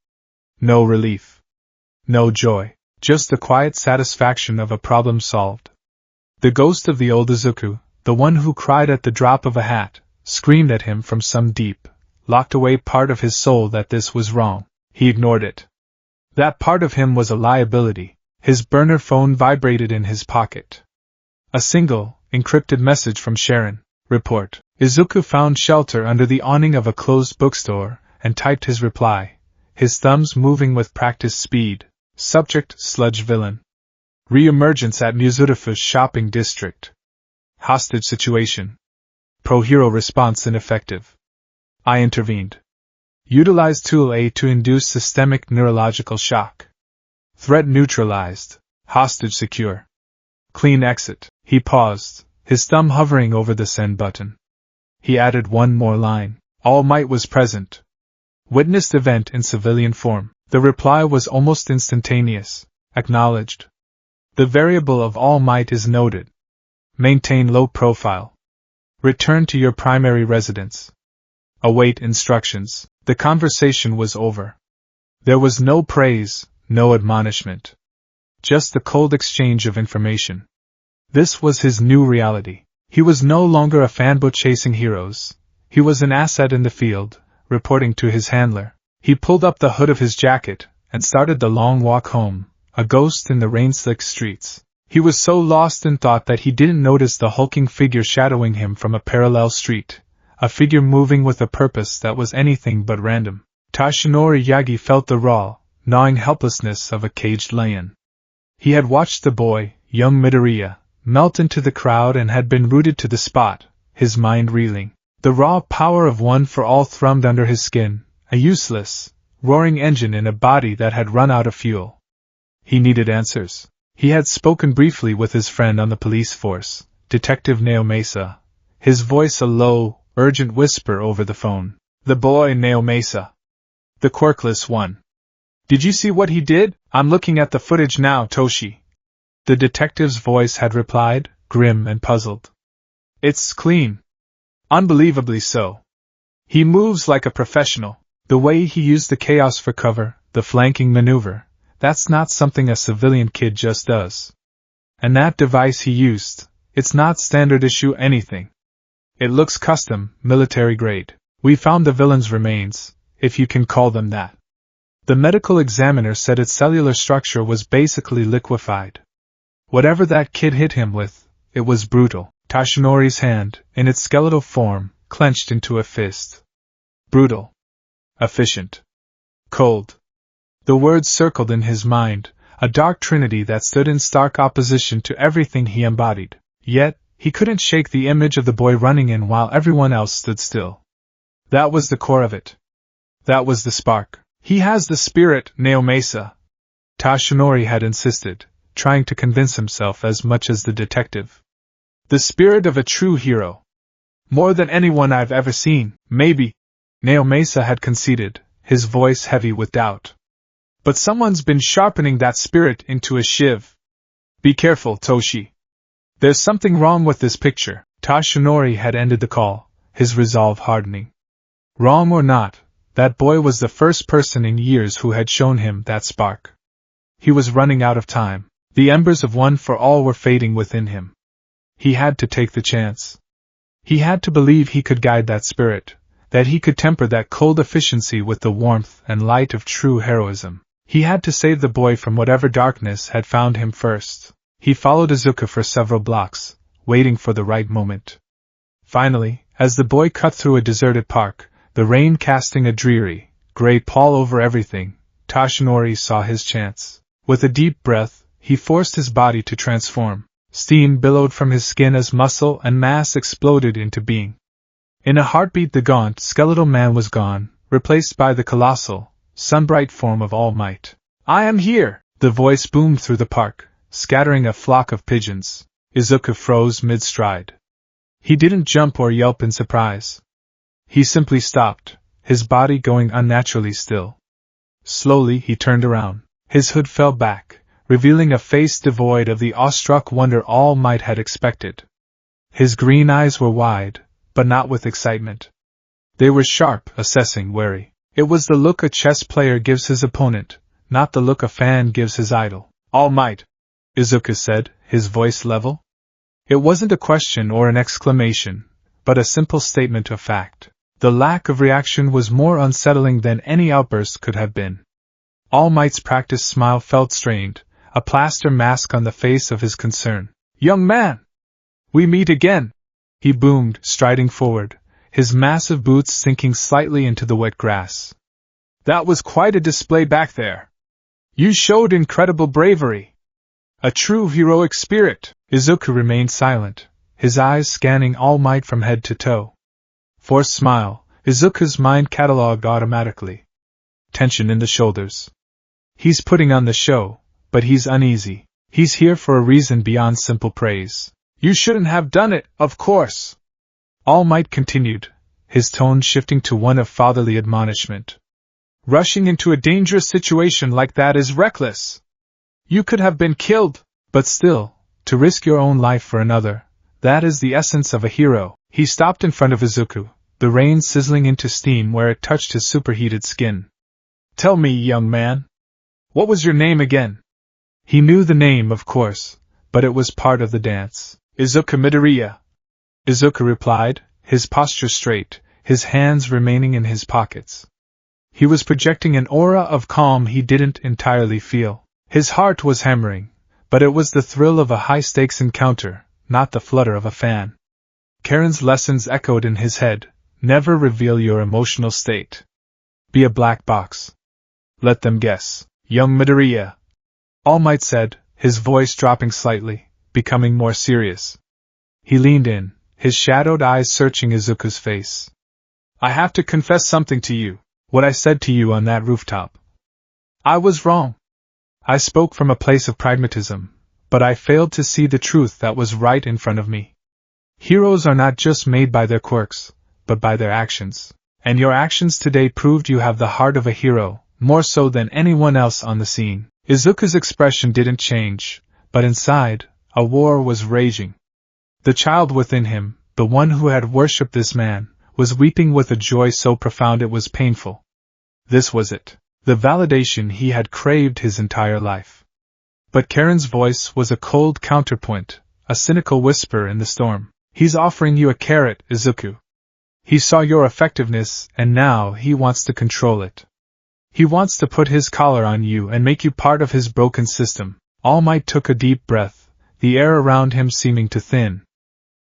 S1: No relief. No joy. Just the quiet satisfaction of a problem solved. The ghost of the old Izuku, the one who cried at the drop of a hat, screamed at him from some deep, locked away part of his soul that this was wrong. He ignored it. That part of him was a liability. His burner phone vibrated in his pocket. A single, encrypted message from Sharon. Report. Izuku found shelter under the awning of a closed bookstore and typed his reply, his thumbs moving with practiced speed. Subject: Sludge Villain. Re-emergence at Muzurifu's shopping district. Hostage situation. Pro-hero response ineffective. I intervened. Utilize Tool A to induce systemic neurological shock. Threat neutralized. Hostage secure. Clean exit. He paused, his thumb hovering over the send button. He added one more line. All Might was present. Witnessed event in civilian form. The reply was almost instantaneous. Acknowledged. The variable of All Might is noted. Maintain low profile. Return to your primary residence. Await instructions. The conversation was over. There was no praise, no admonishment. Just the cold exchange of information. This was his new reality. He was no longer a fanboy chasing heroes. He was an asset in the field, reporting to his handler. He pulled up the hood of his jacket and started the long walk home, a ghost in the rain-slicked streets. He was so lost in thought that he didn't notice the hulking figure shadowing him from a parallel street, a figure moving with a purpose that was anything but random. Tashinori Yagi felt the raw, gnawing helplessness of a caged lion. He had watched the boy, young Midoriya, melt into the crowd and had been rooted to the spot, his mind reeling. The raw power of One for All thrummed under his skin, a useless, roaring engine in a body that had run out of fuel. He needed answers. He had spoken briefly with his friend on the police force, Detective Naomasa, his voice a low, urgent whisper over the phone. The boy Naomasa. The quirkless one. Did you see what he did? I'm looking at the footage now, Toshi. The detective's voice had replied, grim and puzzled. It's clean. Unbelievably so. He moves like a professional. The way he used the chaos for cover, the flanking maneuver, that's not something a civilian kid just does. And that device he used, it's not standard issue anything. It looks custom, military grade. We found the villain's remains, if you can call them that. The medical examiner said its cellular structure was basically liquefied. Whatever that kid hit him with, it was brutal. Tashinori's hand, in its skeletal form, clenched into a fist. Brutal. Efficient. Cold. The words circled in his mind, a dark trinity that stood in stark opposition to everything he embodied. Yet, he couldn't shake the image of the boy running in while everyone else stood still. That was the core of it. That was the spark. He has the spirit, Naomasa. Tashinori had insisted, trying to convince himself as much as the detective. The spirit of a true hero. More than anyone I've ever seen, maybe. Naomasa had conceded, his voice heavy with doubt. But someone's been sharpening that spirit into a shiv. Be careful, Toshi. There's something wrong with this picture. Toshinori had ended the call, his resolve hardening. Wrong or not, that boy was the first person in years who had shown him that spark. He was running out of time. The embers of One for All were fading within him. He had to take the chance. He had to believe he could guide that spirit, that he could temper that cold efficiency with the warmth and light of true heroism. He had to save the boy from whatever darkness had found him first. He followed Izuku for several blocks, waiting for the right moment. Finally, as the boy cut through a deserted park, the rain casting a dreary, gray pall over everything, Toshinori saw his chance. With a deep breath, he forced his body to transform. Steam billowed from his skin as muscle and mass exploded into being. In a heartbeat the gaunt, skeletal man was gone, replaced by the colossal, sunbright form of All Might. I am here! The voice boomed through the park, scattering a flock of pigeons. Izuku froze mid-stride. He didn't jump or yelp in surprise. He simply stopped, his body going unnaturally still. Slowly he turned around. His hood fell back, revealing a face devoid of the awestruck wonder All Might had expected. His green eyes were wide, but not with excitement. They were sharp, assessing, wary. It was the look a chess player gives his opponent, not the look a fan gives his idol. All Might, Izuku said, his voice level. It wasn't a question or an exclamation, but a simple statement of fact. The lack of reaction was more unsettling than any outburst could have been. All Might's practiced smile felt strained, a plaster mask on the face of his concern. Young man! We meet again! He boomed, striding forward, his massive boots sinking slightly into the wet grass. That was quite a display back there. You showed incredible bravery. A true heroic spirit. Izuku remained silent, his eyes scanning All Might from head to toe. Forced smile, Izuku's mind catalogued automatically. Tension in the shoulders. He's putting on the show, but he's uneasy. He's here for a reason beyond simple praise. You shouldn't have done it, of course. All Might continued, his tone shifting to one of fatherly admonishment. Rushing into a dangerous situation like that is reckless. You could have been killed, but still, to risk your own life for another, that is the essence of a hero. He stopped in front of Izuku, the rain sizzling into steam where it touched his superheated skin. Tell me, young man. What was your name again? He knew the name, of course, but it was part of the dance. Izuku Midoriya. Izuku replied, his posture straight, his hands remaining in his pockets. He was projecting an aura of calm he didn't entirely feel. His heart was hammering, but it was the thrill of a high-stakes encounter, not the flutter of a fan. Karen's lessons echoed in his head. Never reveal your emotional state. Be a black box. Let them guess. Young Midoriya. All Might said, his voice dropping slightly, becoming more serious. He leaned in, his shadowed eyes searching Izuku's face. I have to confess something to you. What I said to you on that rooftop. I was wrong. I spoke from a place of pragmatism, but I failed to see the truth that was right in front of me. Heroes are not just made by their quirks, but by their actions. And your actions today proved you have the heart of a hero, more so than anyone else on the scene. Izuku's expression didn't change, but inside, a war was raging. The child within him, the one who had worshipped this man, was weeping with a joy so profound it was painful. This was it, the validation he had craved his entire life. But Karen's voice was a cold counterpoint, a cynical whisper in the storm. He's offering you a carrot, Izuku. He saw your effectiveness, and now he wants to control it. He wants to put his collar on you and make you part of his broken system. All Might took a deep breath, the air around him seeming to thin.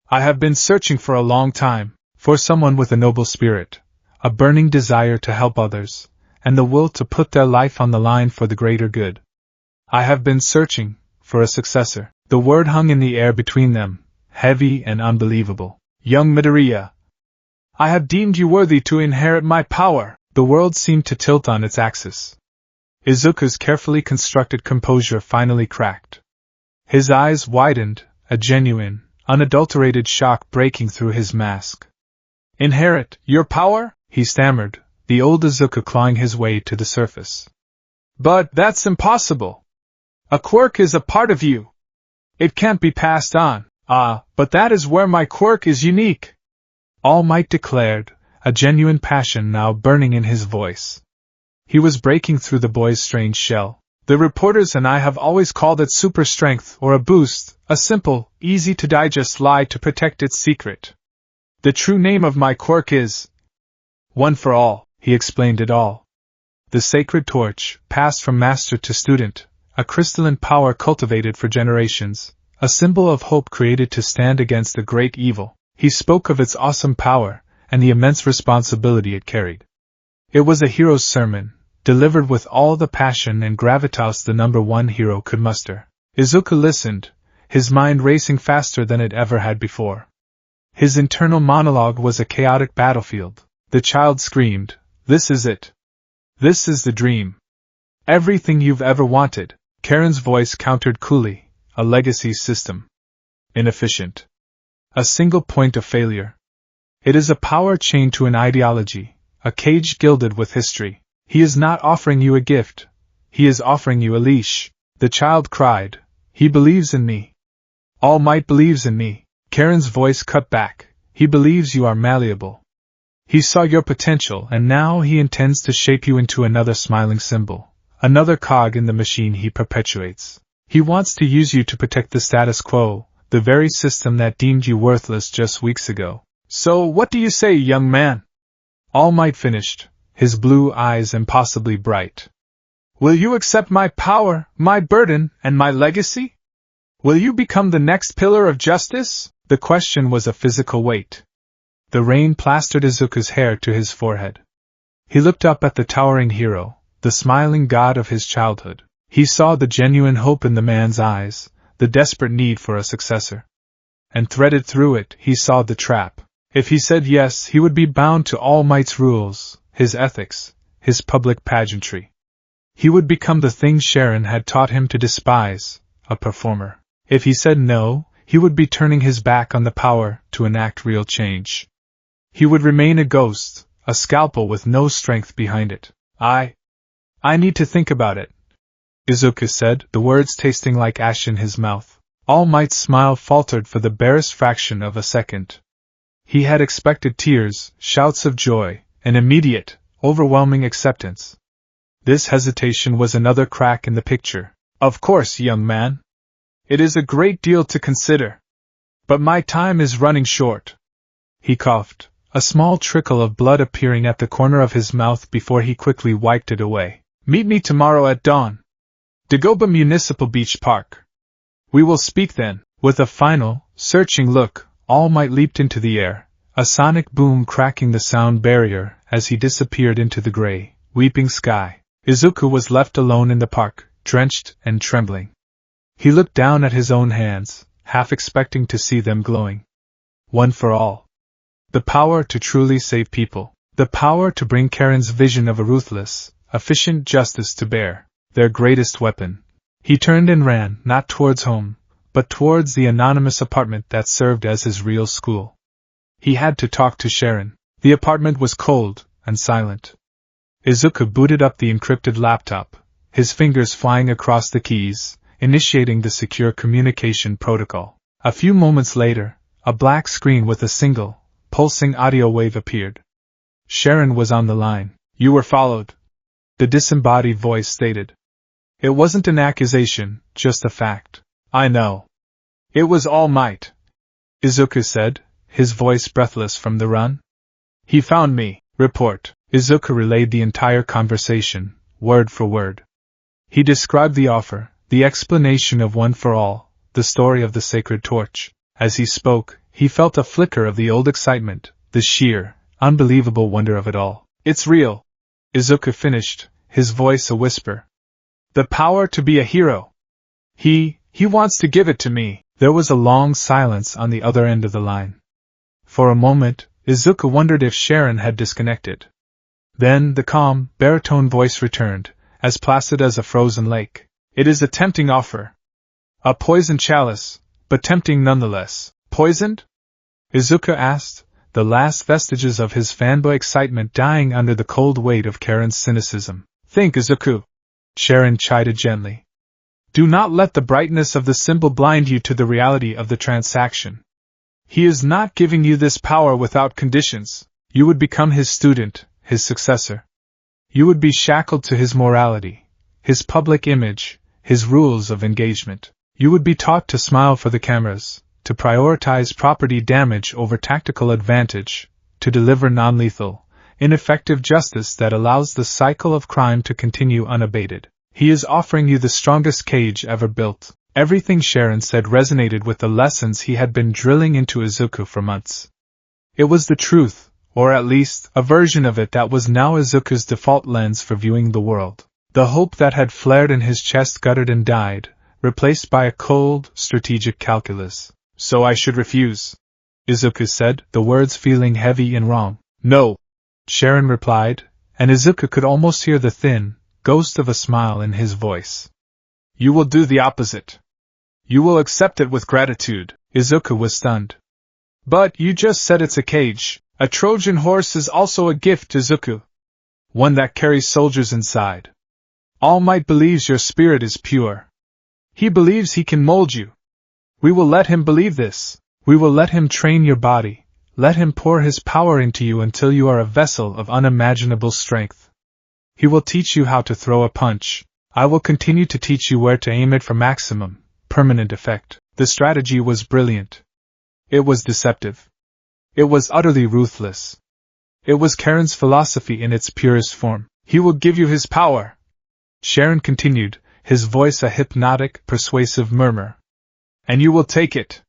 S1: I have been searching for a long time, for someone with a noble spirit, a burning desire to help others, and the will to put their life on the line for the greater good. I have been searching for a successor. The word hung in the air between them, heavy and unbelievable. Young Midoriya. I have deemed you worthy to inherit my power. The world seemed to tilt on its axis. Izuku's carefully constructed composure finally cracked. His eyes widened, a genuine, unadulterated shock breaking through his mask. Inherit your power? He stammered, the old Izuku clawing his way to the surface. But that's impossible. A quirk is a part of you. It can't be passed on. But that is where my quirk is unique, All Might declared, a genuine passion now burning in his voice. He was breaking through the boy's strange shell. The reporters and I have always called it super strength or a boost, a simple, easy-to-digest lie to protect its secret. The true name of my quirk is One for All. He explained it all. The sacred torch, passed from master to student, a crystalline power cultivated for generations, a symbol of hope created to stand against the great evil. He spoke of its awesome power, and the immense responsibility it carried. It was a hero's sermon, delivered with all the passion and gravitas the number one hero could muster. Izuku listened, his mind racing faster than it ever had before. His internal monologue was a chaotic battlefield. The child screamed, "This is it. This is the dream. Everything you've ever wanted." Karen's voice countered coolly, "A legacy system. Inefficient. A single point of failure. It is a power chained to an ideology, a cage gilded with history. He is not offering you a gift. He is offering you a leash." The child cried, "He believes in me. All Might believes in me." Karen's voice cut back, "He believes you are malleable. He saw your potential and now he intends to shape you into another smiling symbol, another cog in the machine he perpetuates. He wants to use you to protect the status quo, the very system that deemed you worthless just weeks ago. So what do you say, young man?" All Might finished, his blue eyes impossibly bright. "Will you accept my power, my burden, and my legacy? Will you become the next pillar of justice?" The question was a physical weight. The rain plastered Izuku's hair to his forehead. He looked up at the towering hero, the smiling god of his childhood. He saw the genuine hope in the man's eyes, the desperate need for a successor. And threaded through it, he saw the trap. If he said yes, he would be bound to All Might's rules, his ethics, his public pageantry. He would become the thing Sharon had taught him to despise, a performer. If he said no, he would be turning his back on the power to enact real change. He would remain a ghost, a scalpel with no strength behind it. I need to think about it," Izuku said, the words tasting like ash in his mouth. All Might's smile faltered for the barest fraction of a second. He had expected tears, shouts of joy, an immediate, overwhelming acceptance. This hesitation was another crack in the picture. "Of course, young man. It is a great deal to consider. But my time is running short." He coughed, a small trickle of blood appearing at the corner of his mouth before he quickly wiped it away. "Meet me tomorrow at dawn. Dagoba Municipal Beach Park. We will speak then." With a final, searching look, All Might leaped into the air, a sonic boom cracking the sound barrier as he disappeared into the gray, weeping sky. Izuku was left alone in the park, drenched and trembling. He looked down at his own hands, half expecting to see them glowing. One for all. The power to truly save people. The power to bring Karen's vision of a ruthless, efficient justice to bear. Their greatest weapon. He turned and ran, not towards home, but towards the anonymous apartment that served as his real school. He had to talk to Sharon. The apartment was cold and silent. Izuku booted up the encrypted laptop, his fingers flying across the keys, initiating the secure communication protocol. A few moments later, a black screen with a single, pulsing audio wave appeared. Sharon was on the line. "You were followed," the disembodied voice stated. It wasn't an accusation, just a fact. "I know. It was All Might," Izuku said, his voice breathless from the run. "He found me." "Report." Izuku relayed the entire conversation, word for word. He described the offer, the explanation of One for All, the story of the sacred torch. As he spoke, he felt a flicker of the old excitement, the sheer, unbelievable wonder of it all. "It's real," Izuku finished, his voice a whisper. "The power to be a hero. He wants to give it to me." There was a long silence on the other end of the line. For a moment, Izuku wondered if Sharon had disconnected. Then the calm, baritone voice returned, as placid as a frozen lake. "It is a tempting offer. A poisoned chalice, but tempting nonetheless." "Poisoned?" Izuku asked, the last vestiges of his fanboy excitement dying under the cold weight of Karen's cynicism. Think, Izuku, Sharon chided gently. Do not let the brightness of the symbol blind you to the reality of the transaction. He is not giving you this power without conditions. You would become his student, his successor. You would be shackled to his morality, his public image, his rules of engagement. You would be taught to smile for the cameras, to prioritize property damage over tactical advantage, to deliver non-lethal, ineffective justice that allows the cycle of crime to continue unabated. He is offering you the strongest cage ever built. Everything Sharon said resonated with the lessons he had been drilling into Izuku for months. It was the truth, or at least, a version of it that was now Izuku's default lens for viewing the world. The hope that had flared in his chest guttered and died, replaced by a cold, strategic calculus. So I should refuse, Izuku said, the words feeling heavy and wrong. No, Sharon replied, and Izuku could almost hear the thin ghost of a smile in his voice. You will do the opposite. You will accept it with gratitude. Izuku was stunned. But you just said it's a cage. A Trojan horse is also a gift, Izuku. One that carries soldiers inside. All Might believes your spirit is pure. He believes he can mold you. We will let him believe this. We will let him train your body. Let him pour his power into you until you are a vessel of unimaginable strength. He will teach you how to throw a punch. I will continue to teach you where to aim it for maximum, permanent effect. The strategy was brilliant. It was deceptive. It was utterly ruthless. It was Karen's philosophy in its purest form. He will give you his power, Sharon continued, his voice a hypnotic, persuasive murmur. And you will take it.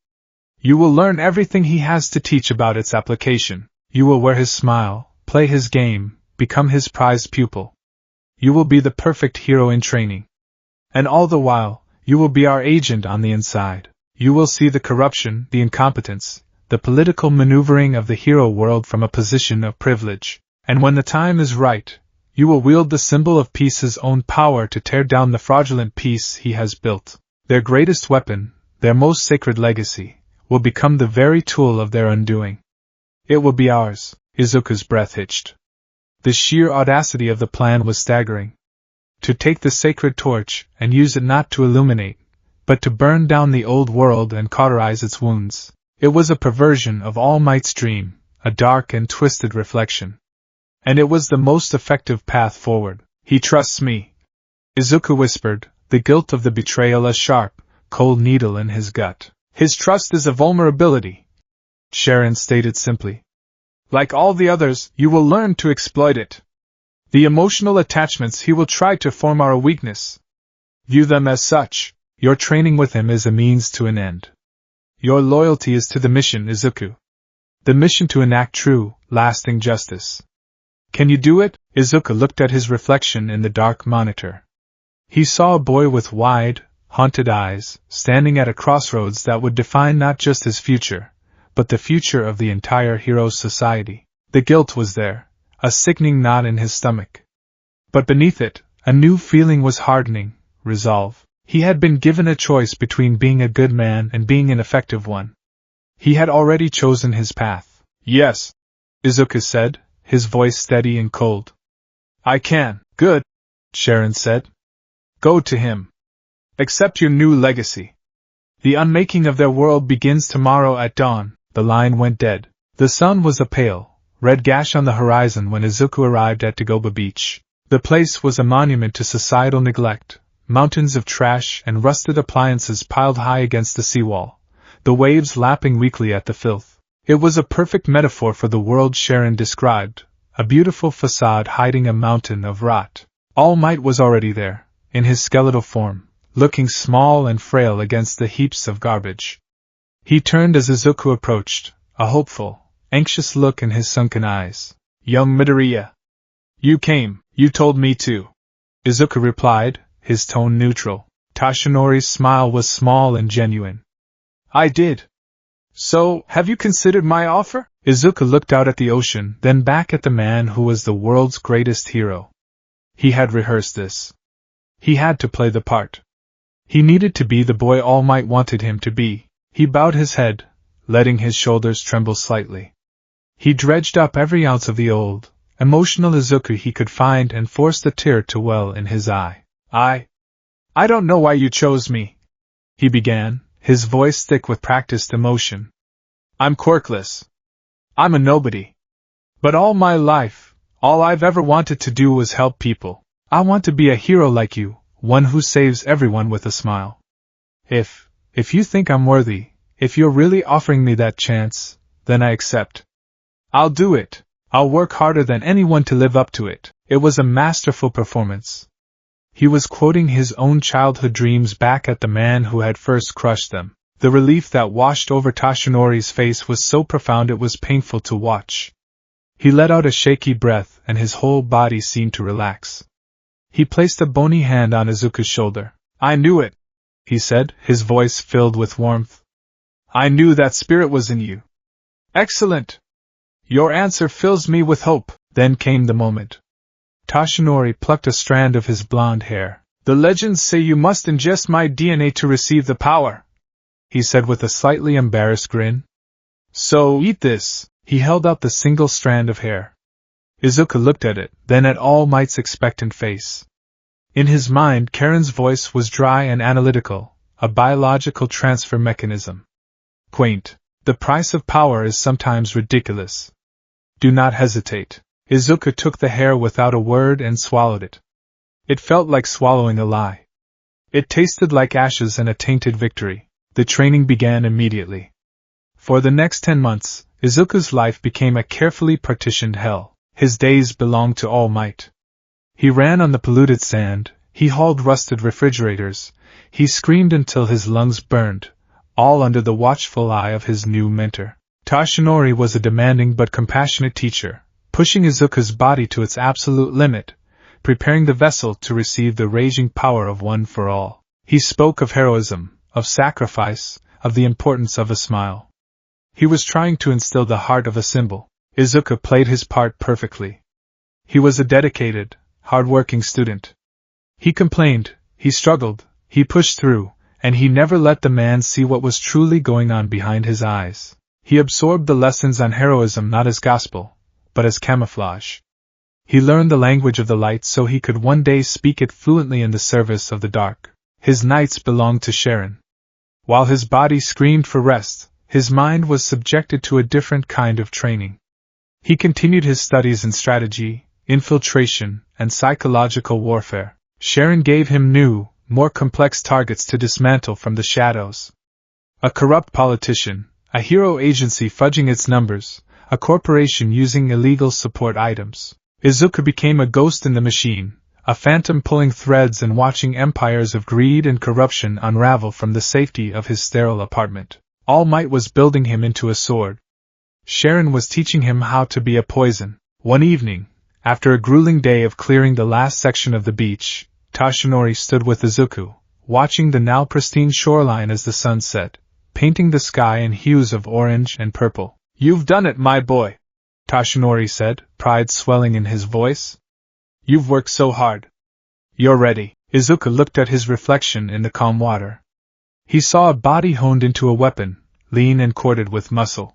S1: You will learn everything he has to teach about its application. You will wear his smile, play his game, become his prized pupil. You will be the perfect hero in training. And all the while, you will be our agent on the inside. You will see the corruption, the incompetence, the political maneuvering of the hero world from a position of privilege. And when the time is right, you will wield the symbol of peace's own power to tear down the fraudulent peace he has built. Their greatest weapon, their most sacred legacy, will become the very tool of their undoing. It will be ours. Izuku's breath hitched. The sheer audacity of the plan was staggering. To take the sacred torch and use it not to illuminate, but to burn down the old world and cauterize its wounds. It was a perversion of All Might's dream, a dark and twisted reflection. And it was the most effective path forward. He trusts me, Izuku whispered, the guilt of the betrayal a sharp, cold needle in his gut. His trust is a vulnerability, Sharon stated simply. Like all the others, you will learn to exploit it. The emotional attachments he will try to form are a weakness. View them as such. Your training with him is a means to an end. Your loyalty is to the mission, Izuku. The mission to enact true, lasting justice. Can you do it? Izuku looked at his reflection in the dark monitor. He saw a boy with wide, haunted eyes, standing at a crossroads that would define not just his future, but the future of the entire hero's society. The guilt was there, a sickening knot in his stomach. But beneath it, a new feeling was hardening, resolve. He had been given a choice between being a good man and being an effective one. He had already chosen his path. Yes, Izuku said, his voice steady and cold. I can. Good, Sharon said. Go to him. Accept your new legacy. The unmaking of their world begins tomorrow at dawn. The line went dead. The sun was a pale, red gash on the horizon when Izuku arrived at Dagoba Beach. The place was a monument to societal neglect, mountains of trash and rusted appliances piled high against the seawall, the waves lapping weakly at the filth. It was a perfect metaphor for the world Sharon described, a beautiful facade hiding a mountain of rot. All Might was already there, in his skeletal form, looking small and frail against the heaps of garbage. He turned as Izuku approached, a hopeful, anxious look in his sunken eyes. Young Midoriya. You came, you told me to. Izuku replied, his tone neutral. Tashinori's smile was small and genuine. I did. So, have you considered my offer? Izuku looked out at the ocean, then back at the man who was the world's greatest hero. He had rehearsed this. He had to play the part. He needed to be the boy All Might wanted him to be. He bowed his head, letting his shoulders tremble slightly. He dredged up every ounce of the old, emotional Izuku he could find and forced a tear to well in his eye. I don't know why you chose me, he began, his voice thick with practiced emotion. I'm quirkless. I'm a nobody. But all my life, all I've ever wanted to do was help people. I want to be a hero like you, one who saves everyone with a smile. If you think I'm worthy, if you're really offering me that chance, then I accept. I'll do it. I'll work harder than anyone to live up to it. It was a masterful performance. He was quoting his own childhood dreams back at the man who had first crushed them. The relief that washed over Toshinori's face was so profound it was painful to watch. He let out a shaky breath and his whole body seemed to relax. He placed a bony hand on Izuku's shoulder. I knew it, he said, his voice filled with warmth. I knew that spirit was in you. Excellent! Your answer fills me with hope. Then came the moment. Toshinori plucked a strand of his blonde hair. The legends say you must ingest my DNA to receive the power, he said with a slightly embarrassed grin. So eat this. He held out the single strand of hair. Izuku looked at it, then at All Might's expectant face. In his mind, Karen's voice was dry and analytical, a biological transfer mechanism. Quaint. The price of power is sometimes ridiculous. Do not hesitate. Izuku took the hair without a word and swallowed it. It felt like swallowing a lie. It tasted like ashes and a tainted victory. The training began immediately. For the next 10 months, Izuku's life became a carefully partitioned hell. His days belonged to All Might. He ran on the polluted sand, he hauled rusted refrigerators, he screamed until his lungs burned, all under the watchful eye of his new mentor. Toshinori was a demanding but compassionate teacher, pushing Izuku's body to its absolute limit, preparing the vessel to receive the raging power of one for all. He spoke of heroism, of sacrifice, of the importance of a smile. He was trying to instill the heart of a symbol. Izuku played his part perfectly. He was a dedicated, hard-working student. He complained, he struggled, he pushed through, and he never let the man see what was truly going on behind his eyes. He absorbed the lessons on heroism not as gospel, but as camouflage. He learned the language of the light so he could one day speak it fluently in the service of the dark. His nights belonged to Sharon. While his body screamed for rest, his mind was subjected to a different kind of training. He continued his studies in strategy, infiltration, and psychological warfare. Sharon gave him new, more complex targets to dismantle from the shadows. A corrupt politician, a hero agency fudging its numbers, a corporation using illegal support items. Izuku became a ghost in the machine, a phantom pulling threads and watching empires of greed and corruption unravel from the safety of his sterile apartment. All Might was building him into a sword. Sharon was teaching him how to be a poison. One evening, after a grueling day of clearing the last section of the beach, Toshinori stood with Izuku, watching the now pristine shoreline as the sun set, painting the sky in hues of orange and purple. You've done it, my boy, Toshinori said, pride swelling in his voice. You've worked so hard. You're ready. Izuku looked at his reflection in the calm water. He saw a body honed into a weapon, lean and corded with muscle.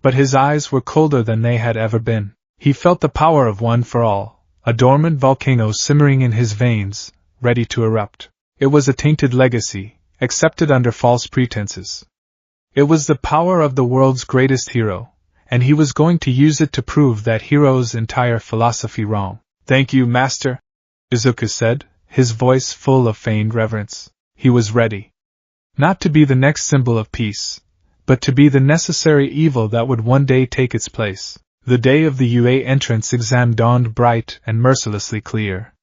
S1: But his eyes were colder than they had ever been. He felt the power of one for all, a dormant volcano simmering in his veins, ready to erupt. It was a tainted legacy, accepted under false pretenses. It was the power of the world's greatest hero, and he was going to use it to prove that hero's entire philosophy wrong. Thank you, Master, Izuku said, his voice full of feigned reverence. He was ready. Not to be the next symbol of peace, but to be the necessary evil that would one day take its place. The day of the UA entrance exam dawned bright and mercilessly clear.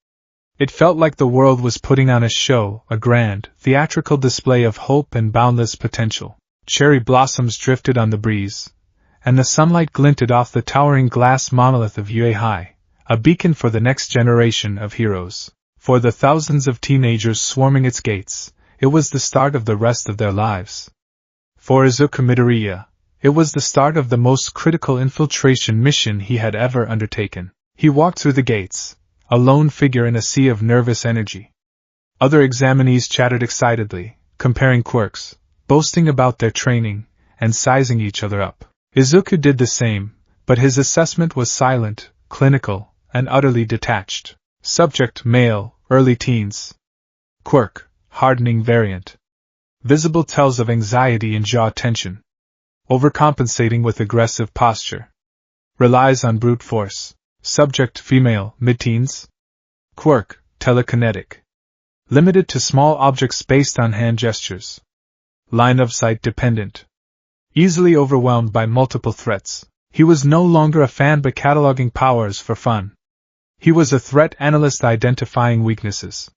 S1: It felt like the world was putting on a show, a grand, theatrical display of hope and boundless potential. Cherry blossoms drifted on the breeze, and the sunlight glinted off the towering glass monolith of UA High, a beacon for the next generation of heroes. For the thousands of teenagers swarming its gates, it was the start of the rest of their lives. For Izuku Midoriya, it was the start of the most critical infiltration mission he had ever undertaken. He walked through the gates, a lone figure in a sea of nervous energy. Other examinees chattered excitedly, comparing quirks, boasting about their training, and sizing each other up. Izuku did the same, but his assessment was silent, clinical, and utterly detached. Subject: male, early teens. Quirk: hardening variant. Visible tells of anxiety and jaw tension. Overcompensating with aggressive posture. Relies on brute force. Subject: female, mid-teens. Quirk: telekinetic. Limited to small objects based on hand gestures. Line of sight dependent. Easily overwhelmed by multiple threats. He was no longer a fan but cataloging powers for fun. He was a threat analyst identifying weaknesses.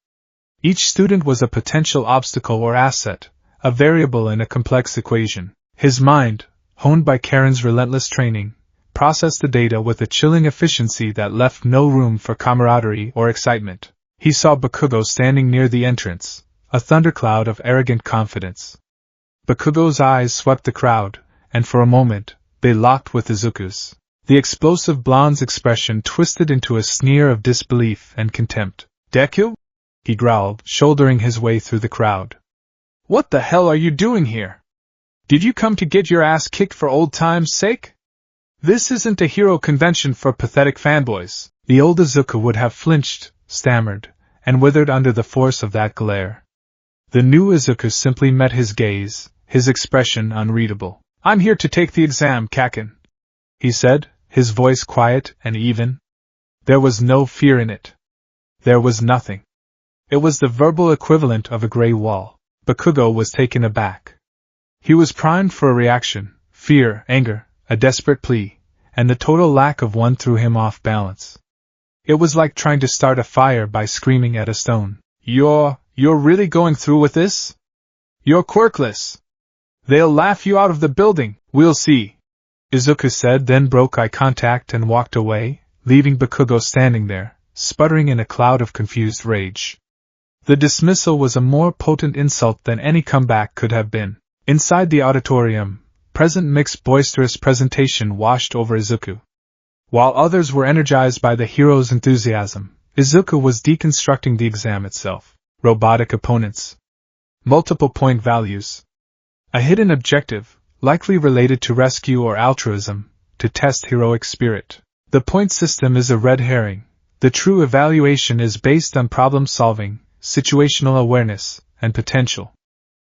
S1: Each student was a potential obstacle or asset, a variable in a complex equation. His mind, honed by Karen's relentless training, processed the data with a chilling efficiency that left no room for camaraderie or excitement. He saw Bakugo standing near the entrance, a thundercloud of arrogant confidence. Bakugo's eyes swept the crowd, and for a moment, they locked with Izuku's. The explosive blonde's expression twisted into a sneer of disbelief and contempt. "Deku?" he growled, shouldering his way through the crowd. "What the hell are you doing here? Did you come to get your ass kicked for old time's sake? This isn't a hero convention for pathetic fanboys." The old Izuku would have flinched, stammered, and withered under the force of that glare. The new Izuku simply met his gaze, his expression unreadable. "I'm here to take the exam, Kaken," he said, his voice quiet and even. There was no fear in it. There was nothing. It was the verbal equivalent of a gray wall. Bakugo was taken aback. He was primed for a reaction: fear, anger, a desperate plea, and the total lack of one threw him off balance. It was like trying to start a fire by screaming at a stone. You're really going through with this? You're quirkless. They'll laugh you out of the building, we'll see," Izuku said, then broke eye contact and walked away, leaving Bakugo standing there, sputtering in a cloud of confused rage. The dismissal was a more potent insult than any comeback could have been. Inside the auditorium, present mixed boisterous presentation washed over Izuku. While others were energized by the hero's enthusiasm, Izuku was deconstructing the exam itself. Robotic opponents. Multiple point values. A hidden objective, likely related to rescue or altruism, to test heroic spirit. The point system is a red herring. The true evaluation is based on problem solving, situational awareness, and potential.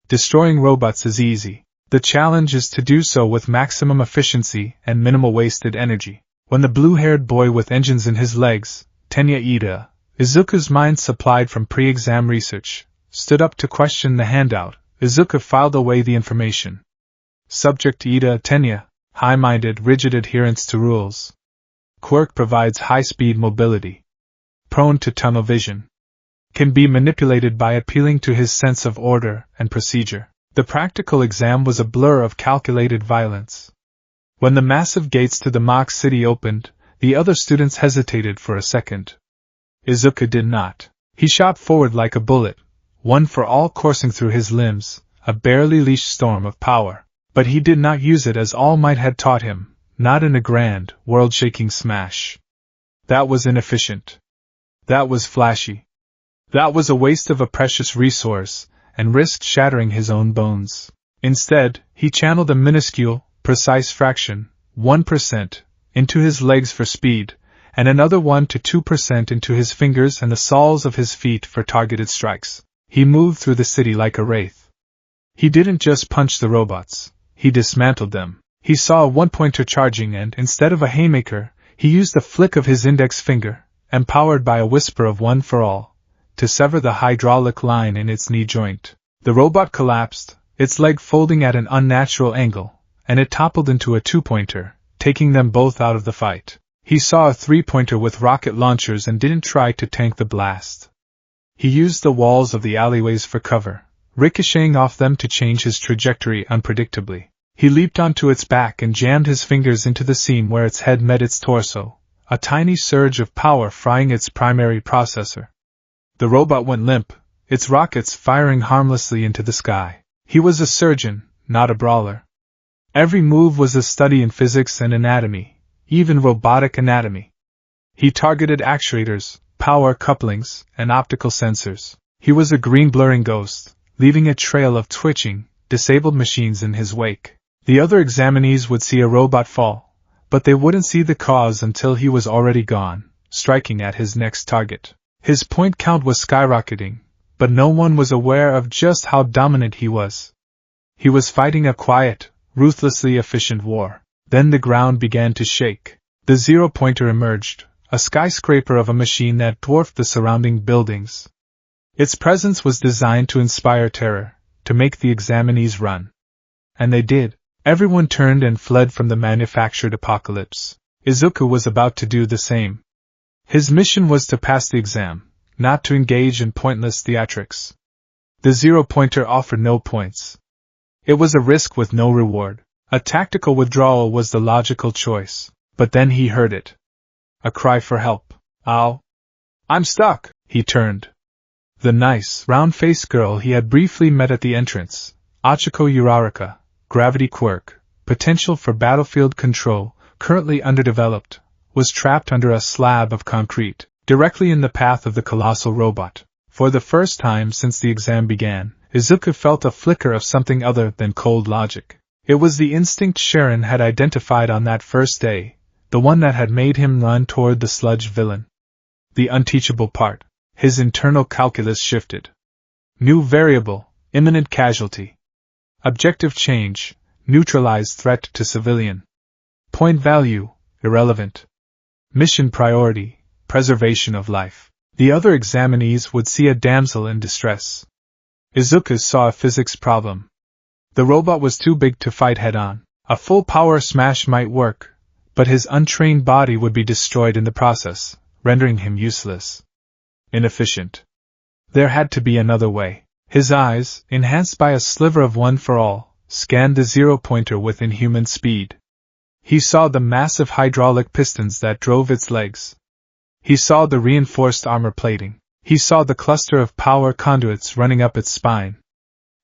S1: Destroying robots is easy. The challenge is to do so with maximum efficiency and minimal wasted energy. When the blue-haired boy with engines in his legs, Tenya Ida, Izuku's mind supplied from pre-exam research, stood up to question the handout, Izuku filed away the information. Subject: Ida Tenya, high-minded, rigid adherence to rules. Quirk: provides high-speed mobility. Prone to tunnel vision. Can be manipulated by appealing to his sense of order and procedure. The practical exam was a blur of calculated violence. When the massive gates to the mock city opened, the other students hesitated for a second. Izuku did not. He shot forward like a bullet, one for all coursing through his limbs, a barely leashed storm of power. But he did not use it as All Might had taught him, not in a grand, world-shaking smash. That was inefficient. That was flashy. That was a waste of a precious resource, and risked shattering his own bones. Instead, he channeled a minuscule, precise fraction, 1%, into his legs for speed, and another 1 to 2% into his fingers and the soles of his feet for targeted strikes. He moved through the city like a wraith. He didn't just punch the robots, he dismantled them. He saw a one-pointer charging and, instead of a haymaker, he used a flick of his index finger, empowered by a whisper of one for all, to sever the hydraulic line in its knee joint. The robot collapsed, its leg folding at an unnatural angle, and it toppled into a two-pointer, taking them both out of the fight. He saw a three-pointer with rocket launchers and didn't try to tank the blast. He used the walls of the alleyways for cover, ricocheting off them to change his trajectory unpredictably. He leaped onto its back and jammed his fingers into the seam where its head met its torso, a tiny surge of power frying its primary processor. The robot went limp, its rockets firing harmlessly into the sky. He was a surgeon, not a brawler. Every move was a study in physics and anatomy, even robotic anatomy. He targeted actuators, power couplings, and optical sensors. He was a green blurring ghost, leaving a trail of twitching, disabled machines in his wake. The other examinees would see a robot fall, but they wouldn't see the cause until he was already gone, striking at his next target. His point count was skyrocketing, but no one was aware of just how dominant he was. He was fighting a quiet, ruthlessly efficient war. Then the ground began to shake. The zero-pointer emerged, a skyscraper of a machine that dwarfed the surrounding buildings. Its presence was designed to inspire terror, to make the examinees run. And they did. Everyone turned and fled from the manufactured apocalypse. Izuku was about to do the same. His mission was to pass the exam, not to engage in pointless theatrics. The zero-pointer offered no points. It was a risk with no reward. A tactical withdrawal was the logical choice. But then he heard it. A cry for help. Ow! I'm stuck! He turned. The nice, round-faced girl he had briefly met at the entrance, Achiko Uraraka, gravity quirk, potential for battlefield control, currently underdeveloped, was trapped under a slab of concrete, directly in the path of the colossal robot. For the first time since the exam began, Izuku felt a flicker of something other than cold logic. It was the instinct Sharon had identified on that first day, the one that had made him run toward the sludge villain. The unteachable part. His internal calculus shifted. New variable, imminent casualty. Objective change, neutralized threat to civilian. Point value, irrelevant. Mission priority, preservation of life. The other examinees would see a damsel in distress. Izuku saw a physics problem. The robot was too big to fight head-on. A full power smash might work, but his untrained body would be destroyed in the process, rendering him useless. Inefficient. There had to be another way. His eyes, enhanced by a sliver of One for All, scanned the zero-pointer with inhuman speed. He saw the massive hydraulic pistons that drove its legs. He saw the reinforced armor plating. He saw the cluster of power conduits running up its spine.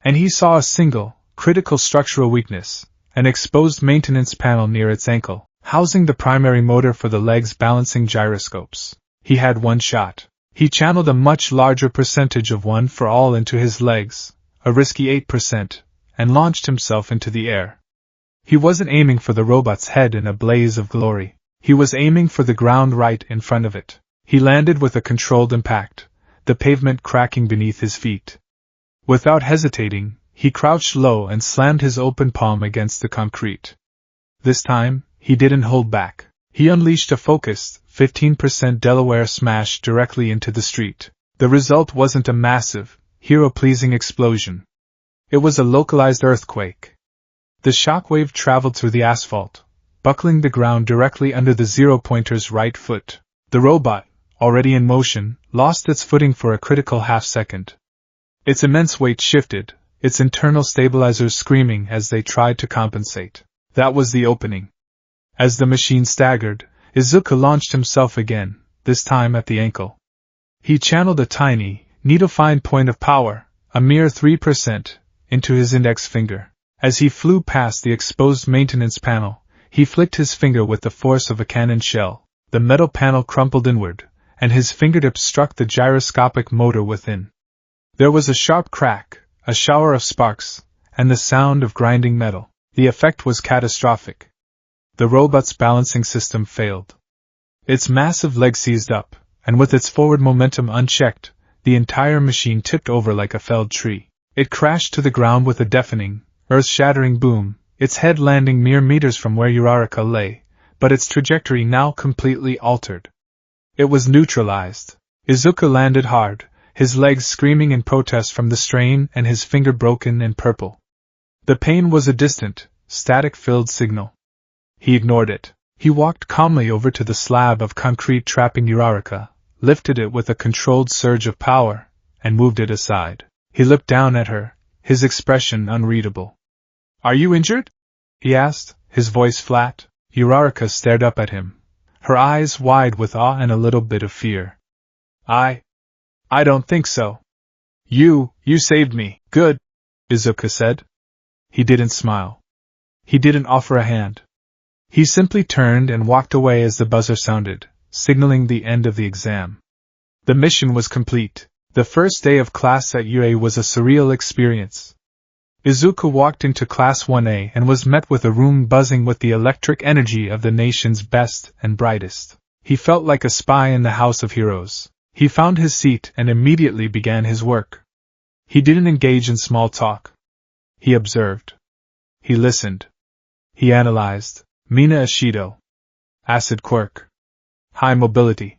S1: And he saw a single, critical structural weakness, an exposed maintenance panel near its ankle, housing the primary motor for the leg's balancing gyroscopes. He had one shot. He channeled a much larger percentage of One for All into his legs, a risky 8%, and launched himself into the air. He wasn't aiming for the robot's head in a blaze of glory. He was aiming for the ground right in front of it. He landed with a controlled impact, the pavement cracking beneath his feet. Without hesitating, he crouched low and slammed his open palm against the concrete. This time, he didn't hold back. He unleashed a focused, 15% Delaware smash directly into the street. The result wasn't a massive, hero-pleasing explosion. It was a localized earthquake. The shockwave traveled through the asphalt, buckling the ground directly under the zero-pointer's right foot. The robot, already in motion, lost its footing for a critical half-second. Its immense weight shifted, its internal stabilizers screaming as they tried to compensate. That was the opening. As the machine staggered, Izuku launched himself again, this time at the ankle. He channeled a tiny, needle-fine point of power, a mere 3%, into his index finger. As he flew past the exposed maintenance panel, he flicked his finger with the force of a cannon shell. The metal panel crumpled inward, and his fingertips struck the gyroscopic motor within. There was a sharp crack, a shower of sparks, and the sound of grinding metal. The effect was catastrophic. The robot's balancing system failed. Its massive leg seized up, and with its forward momentum unchecked, the entire machine tipped over like a felled tree. It crashed to the ground with a deafening, earth-shattering boom, its head landing mere meters from where Uraraka lay, but its trajectory now completely altered. It was neutralized. Izuku landed hard, his legs screaming in protest from the strain and his finger broken and purple. The pain was a distant, static-filled signal. He ignored it. He walked calmly over to the slab of concrete trapping Uraraka, lifted it with a controlled surge of power, and moved it aside. He looked down at her, his expression unreadable. "Are you injured?" he asked, his voice flat. Uraraka stared up at him, her eyes wide with awe and a little bit of fear. I don't think so. You saved me." "Good," Izuku said. He didn't smile. He didn't offer a hand. He simply turned and walked away as the buzzer sounded, signaling the end of the exam. The mission was complete. The first day of class at UA was a surreal experience. Izuku walked into Class 1A and was met with a room buzzing with the electric energy of the nation's best and brightest. He felt like a spy in the House of Heroes. He found his seat and immediately began his work. He didn't engage in small talk. He observed. He listened. He analyzed. Mina Ishido. Acid quirk. High mobility.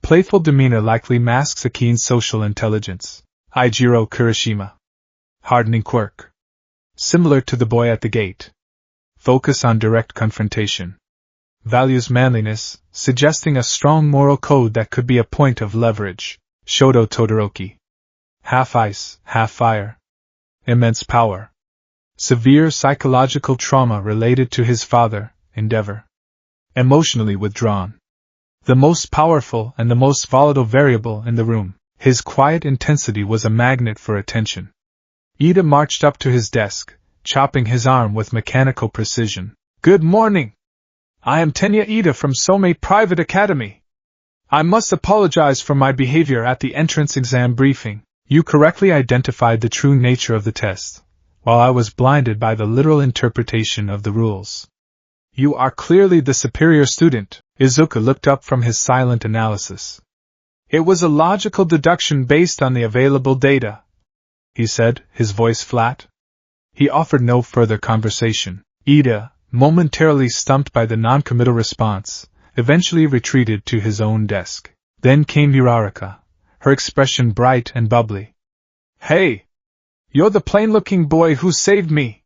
S1: Playful demeanor likely masks a keen social intelligence. Eijiro Kurishima. Hardening quirk. Similar to the boy at the gate. Focus on direct confrontation. Values manliness, suggesting a strong moral code that could be a point of leverage. Shoto Todoroki. Half ice, half fire. Immense power. Severe psychological trauma related to his father, Endeavor. Emotionally withdrawn. The most powerful and the most volatile variable in the room, his quiet intensity was a magnet for attention. Ida marched up to his desk, chopping his arm with mechanical precision. Good morning! I am Tenya Ida from Somei Private Academy. I must apologize for my behavior at the entrance exam briefing. You correctly identified the true nature of the test, while I was blinded by the literal interpretation of the rules. You are clearly the superior student. Izuku looked up from his silent analysis. It was a logical deduction based on the available data, he said, his voice flat. He offered no further conversation. Ida, momentarily stumped by the non-committal response, eventually retreated to his own desk. Then came Uraraka, her expression bright and bubbly. Hey! You're the plain-looking boy who saved me!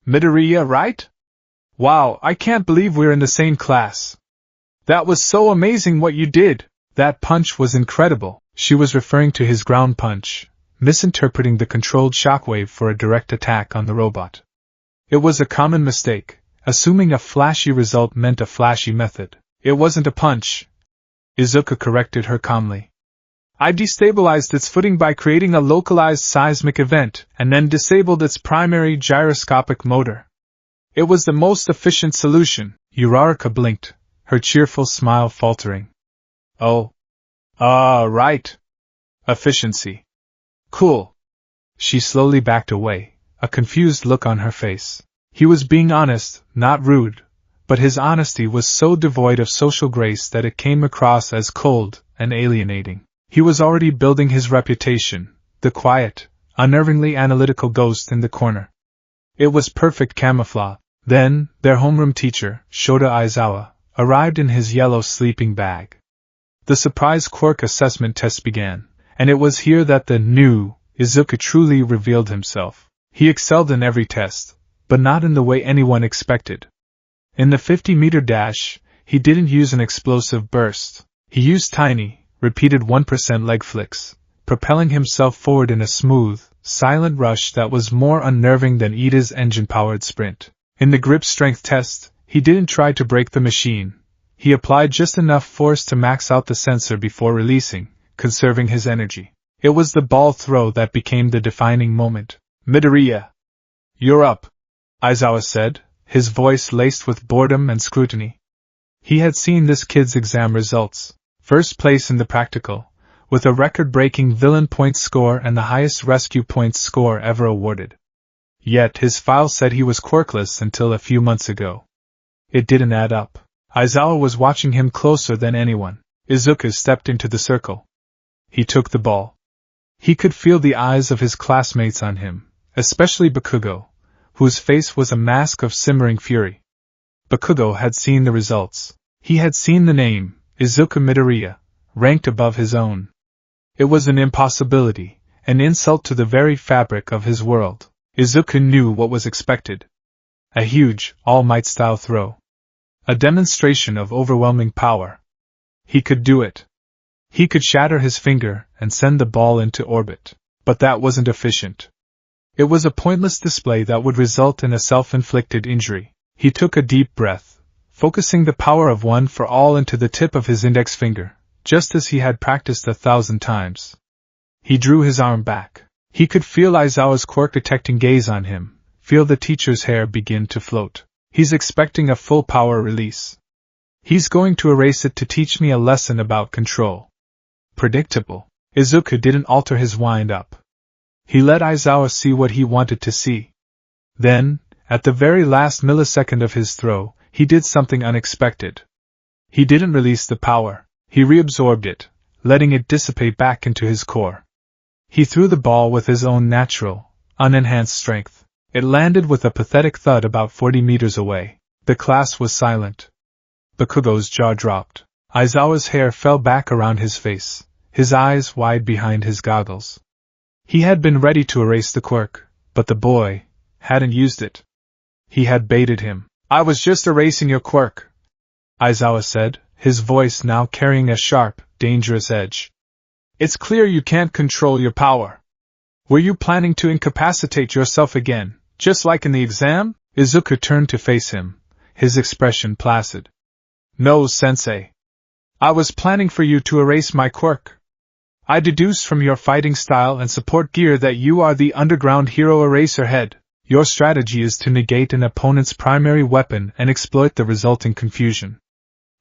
S1: Midoriya, right? Wow, I can't believe we're in the same class. That was so amazing what you did. That punch was incredible. She was referring to his ground punch, misinterpreting the controlled shockwave for a direct attack on the robot. It was a common mistake, assuming a flashy result meant a flashy method. It wasn't a punch. Izuku corrected her calmly. I destabilized its footing by creating a localized seismic event and then disabled its primary gyroscopic motor. It was the most efficient solution. Uraraka blinked, her cheerful smile faltering. Oh. Right. Efficiency. Cool. She slowly backed away, a confused look on her face. He was being honest, not rude, but his honesty was so devoid of social grace that it came across as cold and alienating. He was already building his reputation, the quiet, unnervingly analytical ghost in the corner. It was perfect camouflage. Then, their homeroom teacher, Shota Aizawa, arrived in his yellow sleeping bag. The surprise quirk assessment test began, and it was here that the new Izuku truly revealed himself. He excelled in every test, but not in the way anyone expected. In the 50-meter dash, he didn't use an explosive burst. He used tiny, repeated 1% leg flicks, propelling himself forward in a smooth, silent rush that was more unnerving than Ida's engine-powered sprint. In the grip strength test, he didn't try to break the machine. He applied just enough force to max out the sensor before releasing, conserving his energy. It was the ball throw that became the defining moment. Midoriya. You're up, Aizawa said, his voice laced with boredom and scrutiny. He had seen this kid's exam results. First place in the practical, with a record-breaking villain points score and the highest rescue points score ever awarded. Yet his file said he was quirkless until a few months ago. It didn't add up. Aizawa was watching him closer than anyone. Izuku stepped into the circle. He took the ball. He could feel the eyes of his classmates on him, especially Bakugo, whose face was a mask of simmering fury. Bakugo had seen the results. He had seen the name, Izuku Midoriya, ranked above his own. It was an impossibility, an insult to the very fabric of his world. Izuku knew what was expected. A huge, all-might-style throw. A demonstration of overwhelming power. He could do it. He could shatter his finger and send the ball into orbit. But that wasn't efficient. It was a pointless display that would result in a self-inflicted injury. He took a deep breath, focusing the power of one for all into the tip of his index finger, just as he had practiced 1,000 times. He drew his arm back. He could feel Aizawa's quirk-detecting gaze on him, feel the teacher's hair begin to float. He's expecting a full power release. He's going to erase it to teach me a lesson about control. Predictable. Izuku didn't alter his wind-up. He let Aizawa see what he wanted to see. Then, at the very last millisecond of his throw, he did something unexpected. He didn't release the power, he reabsorbed it, letting it dissipate back into his core. He threw the ball with his own natural, unenhanced strength. It landed with a pathetic thud about 40 meters away. The class was silent. Bakugo's jaw dropped. Aizawa's hair fell back around his face, his eyes wide behind his goggles. He had been ready to erase the quirk, but the boy hadn't used it. He had baited him. "I was just erasing your quirk," Aizawa said, his voice now carrying a sharp, dangerous edge. "It's clear you can't control your power. Were you planning to incapacitate yourself again, just like in the exam?" Izuku turned to face him, his expression placid. "No, sensei. I was planning for you to erase my quirk. I deduced from your fighting style and support gear that you are the underground hero Eraserhead. Your strategy is to negate an opponent's primary weapon and exploit the resulting confusion.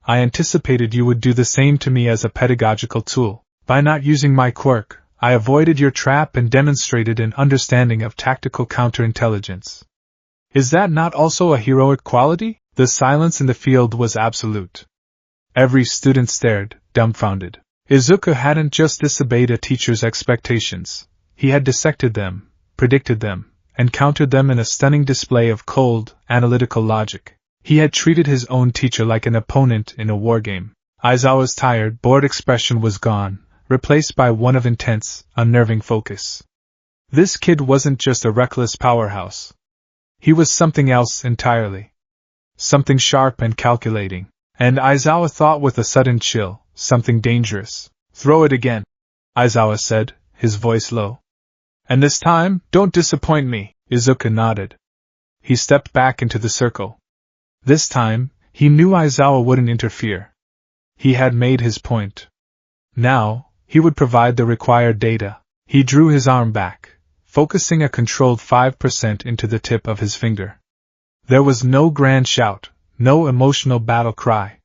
S1: I anticipated you would do the same to me as a pedagogical tool. By not using my quirk, I avoided your trap and demonstrated an understanding of tactical counterintelligence. Is that not also a heroic quality?" The silence in the field was absolute. Every student stared, dumbfounded. Izuku hadn't just disobeyed a teacher's expectations, he had dissected them, predicted them, and countered them in a stunning display of cold, analytical logic. He had treated his own teacher like an opponent in a wargame. Aizawa's tired, bored expression was gone, replaced by one of intense, unnerving focus. This kid wasn't just a reckless powerhouse. He was something else entirely. Something sharp and calculating. And Aizawa thought with a sudden chill, something dangerous. "Throw it again," Aizawa said, his voice low. "And this time, don't disappoint me." Izuku nodded. He stepped back into the circle. This time, he knew Aizawa wouldn't interfere. He had made his point. Now, he would provide the required data. He drew his arm back, focusing a controlled 5% into the tip of his finger. There was no grand shout, no emotional battle cry.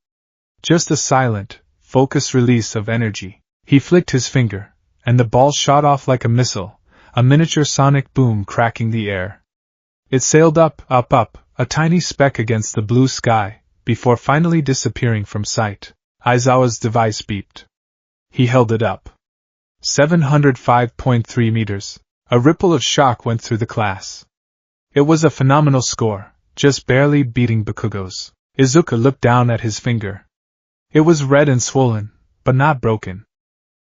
S1: Just a silent, focused release of energy. He flicked his finger, and the ball shot off like a missile, a miniature sonic boom cracking the air. It sailed up, a tiny speck against the blue sky, before finally disappearing from sight. Aizawa's device beeped. He held it up. 705.3 meters. A ripple of shock went through the class. It was a phenomenal score, just barely beating Bakugo's. Izuku looked down at his finger. It was red and swollen, but not broken.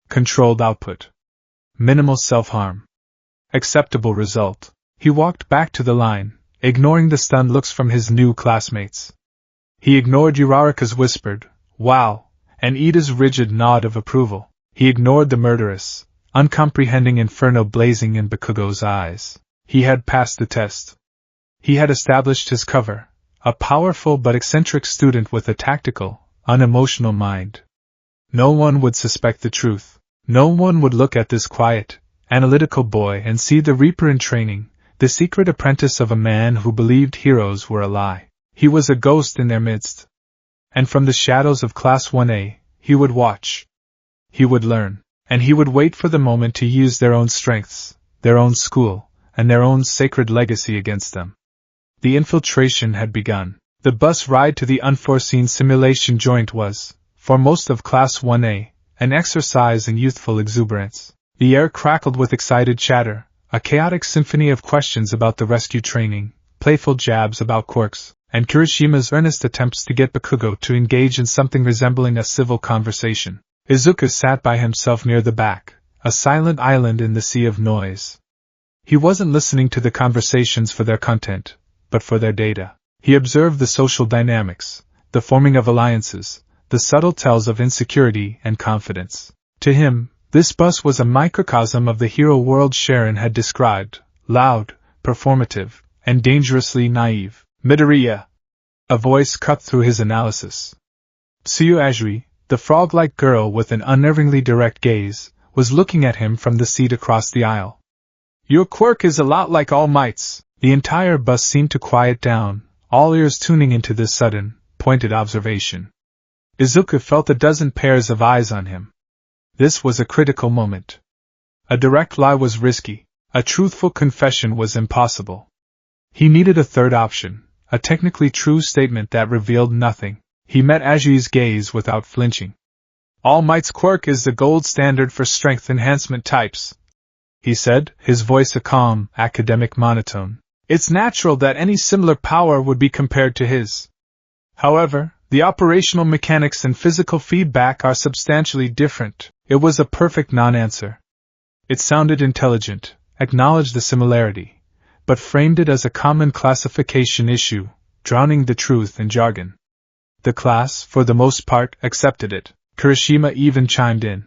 S1: Controlled output. Minimal self-harm. Acceptable result. He walked back to the line, ignoring the stunned looks from his new classmates. He ignored Uraraka's whispered, "Wow," and Ida's rigid nod of approval. He ignored the murderous, uncomprehending inferno blazing in Bakugo's eyes. He had passed the test. He had established his cover, a powerful but eccentric student with a tactical, unemotional mind. No one would suspect the truth. No one would look at this quiet, analytical boy and see the Reaper in training, the secret apprentice of a man who believed heroes were a lie. He was a ghost in their midst. And from the shadows of Class 1A, he would watch. He would learn. And he would wait for the moment to use their own strengths, their own school, and their own sacred legacy against them. The infiltration had begun. The bus ride to the unforeseen simulation joint was, for most of Class 1A, an exercise in youthful exuberance. The air crackled with excited chatter, a chaotic symphony of questions about the rescue training, playful jabs about quirks, and Kirishima's earnest attempts to get Bakugo to engage in something resembling a civil conversation. Izuku sat by himself near the back, a silent island in the sea of noise. He wasn't listening to the conversations for their content, but for their data. He observed the social dynamics, the forming of alliances, the subtle tells of insecurity and confidence. To him, this bus was a microcosm of the hero world Sharon had described, loud, performative, and dangerously naive. Midoriya! A voice cut through his analysis. Tsuyu Ajiri, the frog-like girl with an unnervingly direct gaze, was looking at him from the seat across the aisle. "Your quirk is a lot like All Might's." The entire bus seemed to quiet down, all ears tuning into this sudden, pointed observation. Izuku felt a dozen pairs of eyes on him. This was a critical moment. A direct lie was risky, A truthful confession was impossible. He needed a third option, a technically true statement that revealed nothing. He met Ajui's gaze without flinching. All Might's quirk is the gold standard for strength enhancement types, he said, his voice a calm, academic monotone. It's natural that any similar power would be compared to his. However, the operational mechanics and physical feedback are substantially different. It was a perfect non-answer. It sounded intelligent, acknowledged the similarity, but framed it as a common classification issue, drowning the truth in jargon. The class, for the most part, accepted it. Kirishima even chimed in.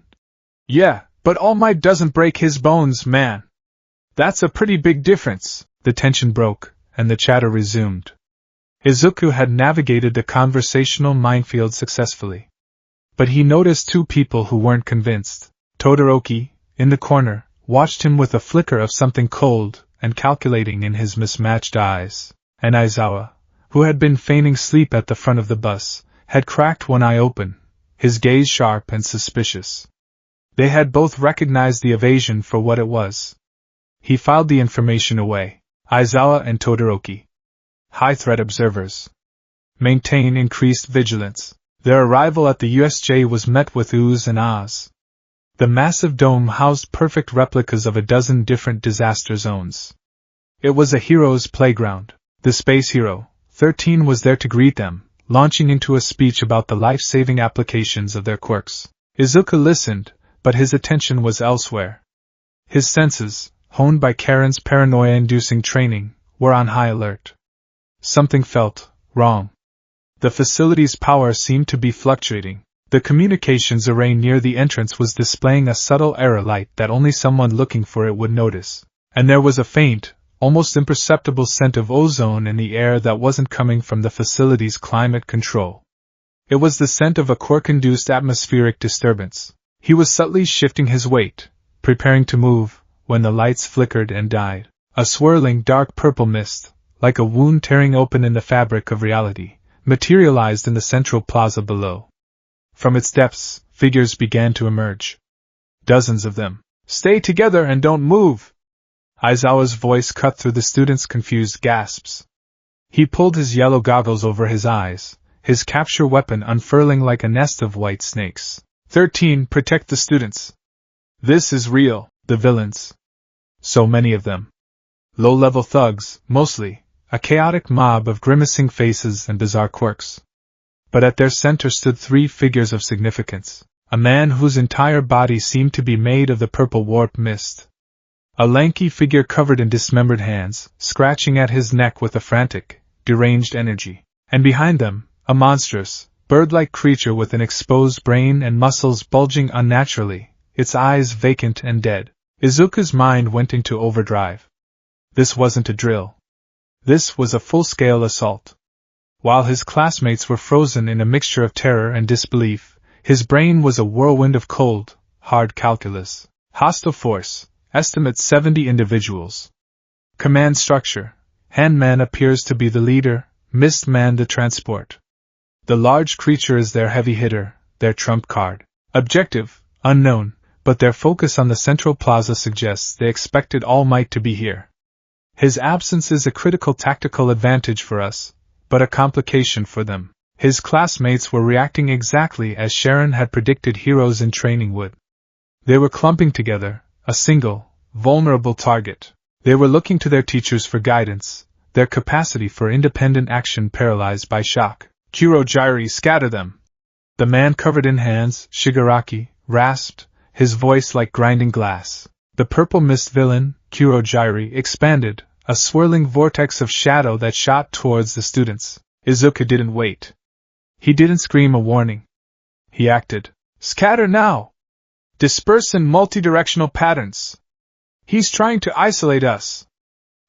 S1: Yeah, but All Might doesn't break his bones, man. That's a pretty big difference. The tension broke, and the chatter resumed. Izuku had navigated the conversational minefield successfully. But he noticed two people who weren't convinced. Todoroki, in the corner, watched him with a flicker of something cold and calculating in his mismatched eyes, and Aizawa, who had been feigning sleep at the front of the bus, had cracked one eye open, his gaze sharp and suspicious. They had both recognized the evasion for what it was. He filed the information away. Aizawa and Todoroki. High-threat observers. Maintain increased vigilance. Their arrival at the USJ was met with oohs and ahs. The massive dome housed perfect replicas of a dozen different disaster zones. It was a hero's playground. The space hero, 13, was there to greet them, launching into a speech about the life-saving applications of their quirks. Izuku listened, but his attention was elsewhere. His senses, honed by Karen's paranoia-inducing training, were on high alert. Something felt wrong. The facility's power seemed to be fluctuating. The communications array near the entrance was displaying a subtle error light that only someone looking for it would notice. And there was a faint, almost imperceptible scent of ozone in the air that wasn't coming from the facility's climate control. It was the scent of a quirk-induced atmospheric disturbance. He was subtly shifting his weight, preparing to move, when the lights flickered and died. A swirling dark purple mist, like a wound tearing open in the fabric of reality, materialized in the central plaza below. From its depths, figures began to emerge. Dozens of them. Stay together and don't move! Aizawa's voice cut through the students' confused gasps. He pulled his yellow goggles over his eyes, his capture weapon unfurling like a nest of white snakes. 13. Protect the students. This is real. The villains. So many of them. Low-level thugs, mostly, a chaotic mob of grimacing faces and bizarre quirks. But at their center stood three figures of significance. A man whose entire body seemed to be made of the purple warp mist. A lanky figure covered in dismembered hands, scratching at his neck with a frantic, deranged energy. And behind them, a monstrous, bird-like creature with an exposed brain and muscles bulging unnaturally, its eyes vacant and dead. Izuku's mind went into overdrive. This wasn't a drill. This was a full-scale assault. While his classmates were frozen in a mixture of terror and disbelief, his brain was a whirlwind of cold, hard calculus. Hostile force, estimate 70 individuals. Command structure, Handman appears to be the leader, Mistman the transport. The large creature is their heavy hitter, their trump card. Objective, unknown, but their focus on the central plaza suggests they expected All Might to be here. His absence is a critical tactical advantage for us, but a complication for them. His classmates were reacting exactly as Sharon had predicted heroes in training would. They were clumping together, a single, vulnerable target. They were looking to their teachers for guidance, their capacity for independent action paralyzed by shock. Kurogyri, scatter them! The man covered in hands, Shigaraki, rasped, his voice like grinding glass. The purple mist villain, Kurogyri, expanded, a swirling vortex of shadow that shot towards the students. Izuku didn't wait. He didn't scream a warning. He acted. Scatter now! Disperse in multidirectional patterns! He's trying to isolate us!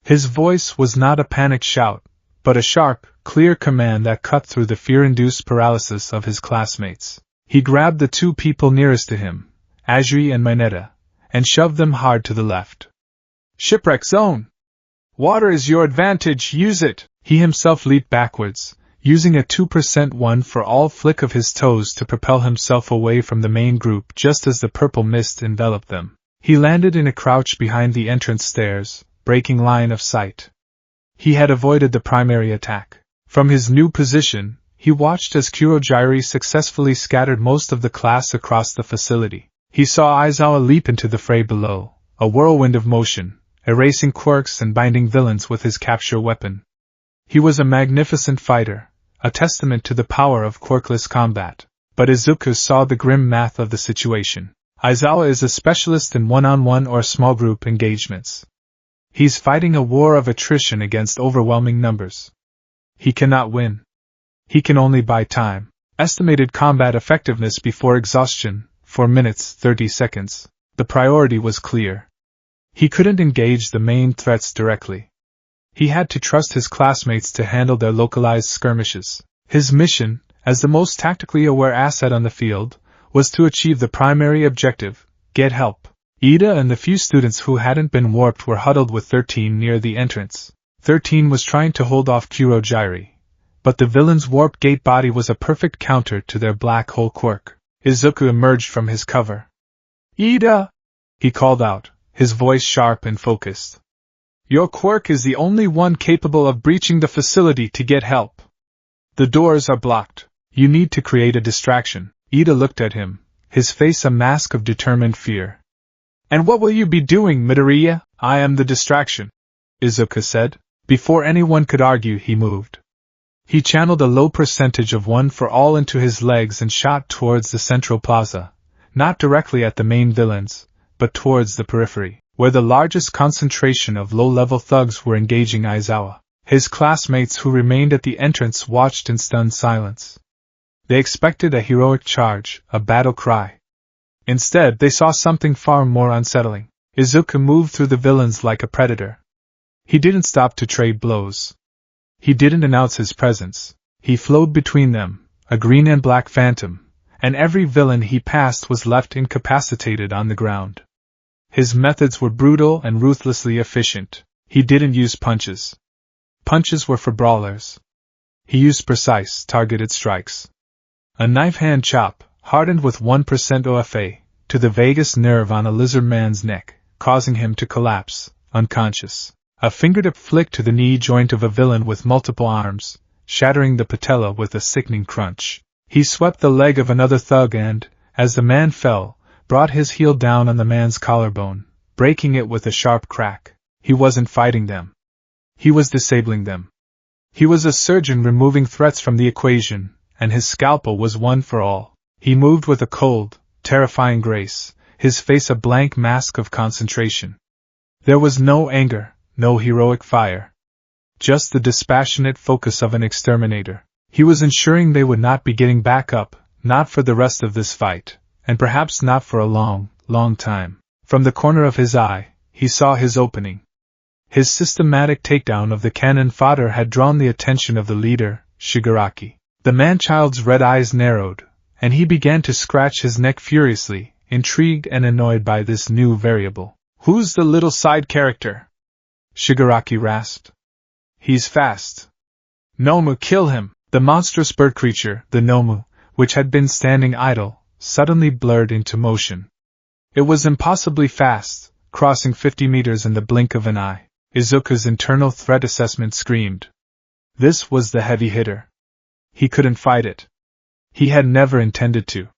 S1: His voice was not a panicked shout, but a sharp, clear command that cut through the fear-induced paralysis of his classmates. He grabbed the two people nearest to him, Ajui and Mineta, and shoved them hard to the left. Shipwreck zone! Water is your advantage, use it! He himself leaped backwards, using a 2% one-for-all flick of his toes to propel himself away from the main group just as the purple mist enveloped them. He landed in a crouch behind the entrance stairs, breaking line of sight. He had avoided the primary attack. From his new position, he watched as Kurogiri successfully scattered most of the class across the facility. He saw Aizawa leap into the fray below, a whirlwind of motion, erasing quirks and binding villains with his capture weapon. He was a magnificent fighter, a testament to the power of quirkless combat. But Izuku saw the grim math of the situation. Aizawa is a specialist in one-on-one or small group engagements. He's fighting a war of attrition against overwhelming numbers. He cannot win. He can only buy time. Estimated combat effectiveness before exhaustion, 4 minutes 30 seconds. The priority was clear. He couldn't engage the main threats directly. He had to trust his classmates to handle their localized skirmishes. His mission, as the most tactically aware asset on the field, was to achieve the primary objective, get help. Ida and the few students who hadn't been warped were huddled with 13 near the entrance. 13 was trying to hold off Kurogiri, but the villain's warp gate body was a perfect counter to their black hole quirk. Izuku emerged from his cover. "Ida!" he called out, his voice sharp and focused. "Your quirk is the only one capable of breaching the facility to get help. The doors are blocked. You need to create a distraction." Ida looked at him, his face a mask of determined fear. "And what will you be doing, Midoriya?" "I am the distraction," Izuku said. Before anyone could argue, he moved. He channeled a low percentage of one for all into his legs and shot towards the central plaza, not directly at the main villains, but towards the periphery, where the largest concentration of low-level thugs were engaging Aizawa. His classmates who remained at the entrance watched in stunned silence. They expected a heroic charge, a battle cry. Instead, they saw something far more unsettling. Izuku moved through the villains like a predator. He didn't stop to trade blows. He didn't announce his presence. He flowed between them, a green and black phantom, and every villain he passed was left incapacitated on the ground. His methods were brutal and ruthlessly efficient. He didn't use punches. Punches were for brawlers. He used precise, targeted strikes. A knife-hand chop, hardened with 1% OFA, to the vagus nerve on a lizard man's neck, causing him to collapse, unconscious. A fingertip flick to the knee joint of a villain with multiple arms, shattering the patella with a sickening crunch. He swept the leg of another thug and, as the man fell, brought his heel down on the man's collarbone, breaking it with a sharp crack. He wasn't fighting them. He was disabling them. He was a surgeon removing threats from the equation, and his scalpel was one for all. He moved with a cold, terrifying grace, his face a blank mask of concentration. There was no anger, no heroic fire. Just the dispassionate focus of an exterminator. He was ensuring they would not be getting back up, not for the rest of this fight, and perhaps not for a long, long time. From the corner of his eye, he saw his opening. His systematic takedown of the cannon fodder had drawn the attention of the leader, Shigaraki. The man-child's red eyes narrowed, and he began to scratch his neck furiously, intrigued and annoyed by this new variable. "Who's the little side character?" Shigaraki rasped. "He's fast. Nomu, kill him!" The monstrous bird creature, the Nomu, which had been standing idle, suddenly blurred into motion. It was impossibly fast, crossing 50 meters in the blink of an eye. Izuku's internal threat assessment screamed. This was the heavy hitter. He couldn't fight it. He had never intended to.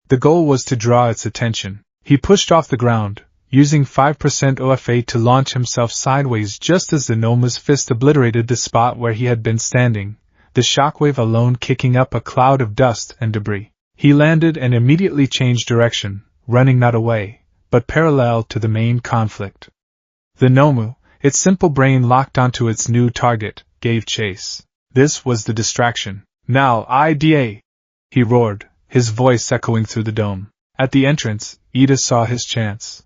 S1: The goal was to draw its attention. He pushed off the ground, using 5% OFA to launch himself sideways just as the Noma's fist obliterated the spot where he had been standing, the shockwave alone kicking up a cloud of dust and debris. He landed and immediately changed direction, running not away, but parallel to the main conflict. The Nomu, its simple brain locked onto its new target, gave chase. This was the distraction. "Now, IDA!" he roared, his voice echoing through the dome. At the entrance, Ida saw his chance.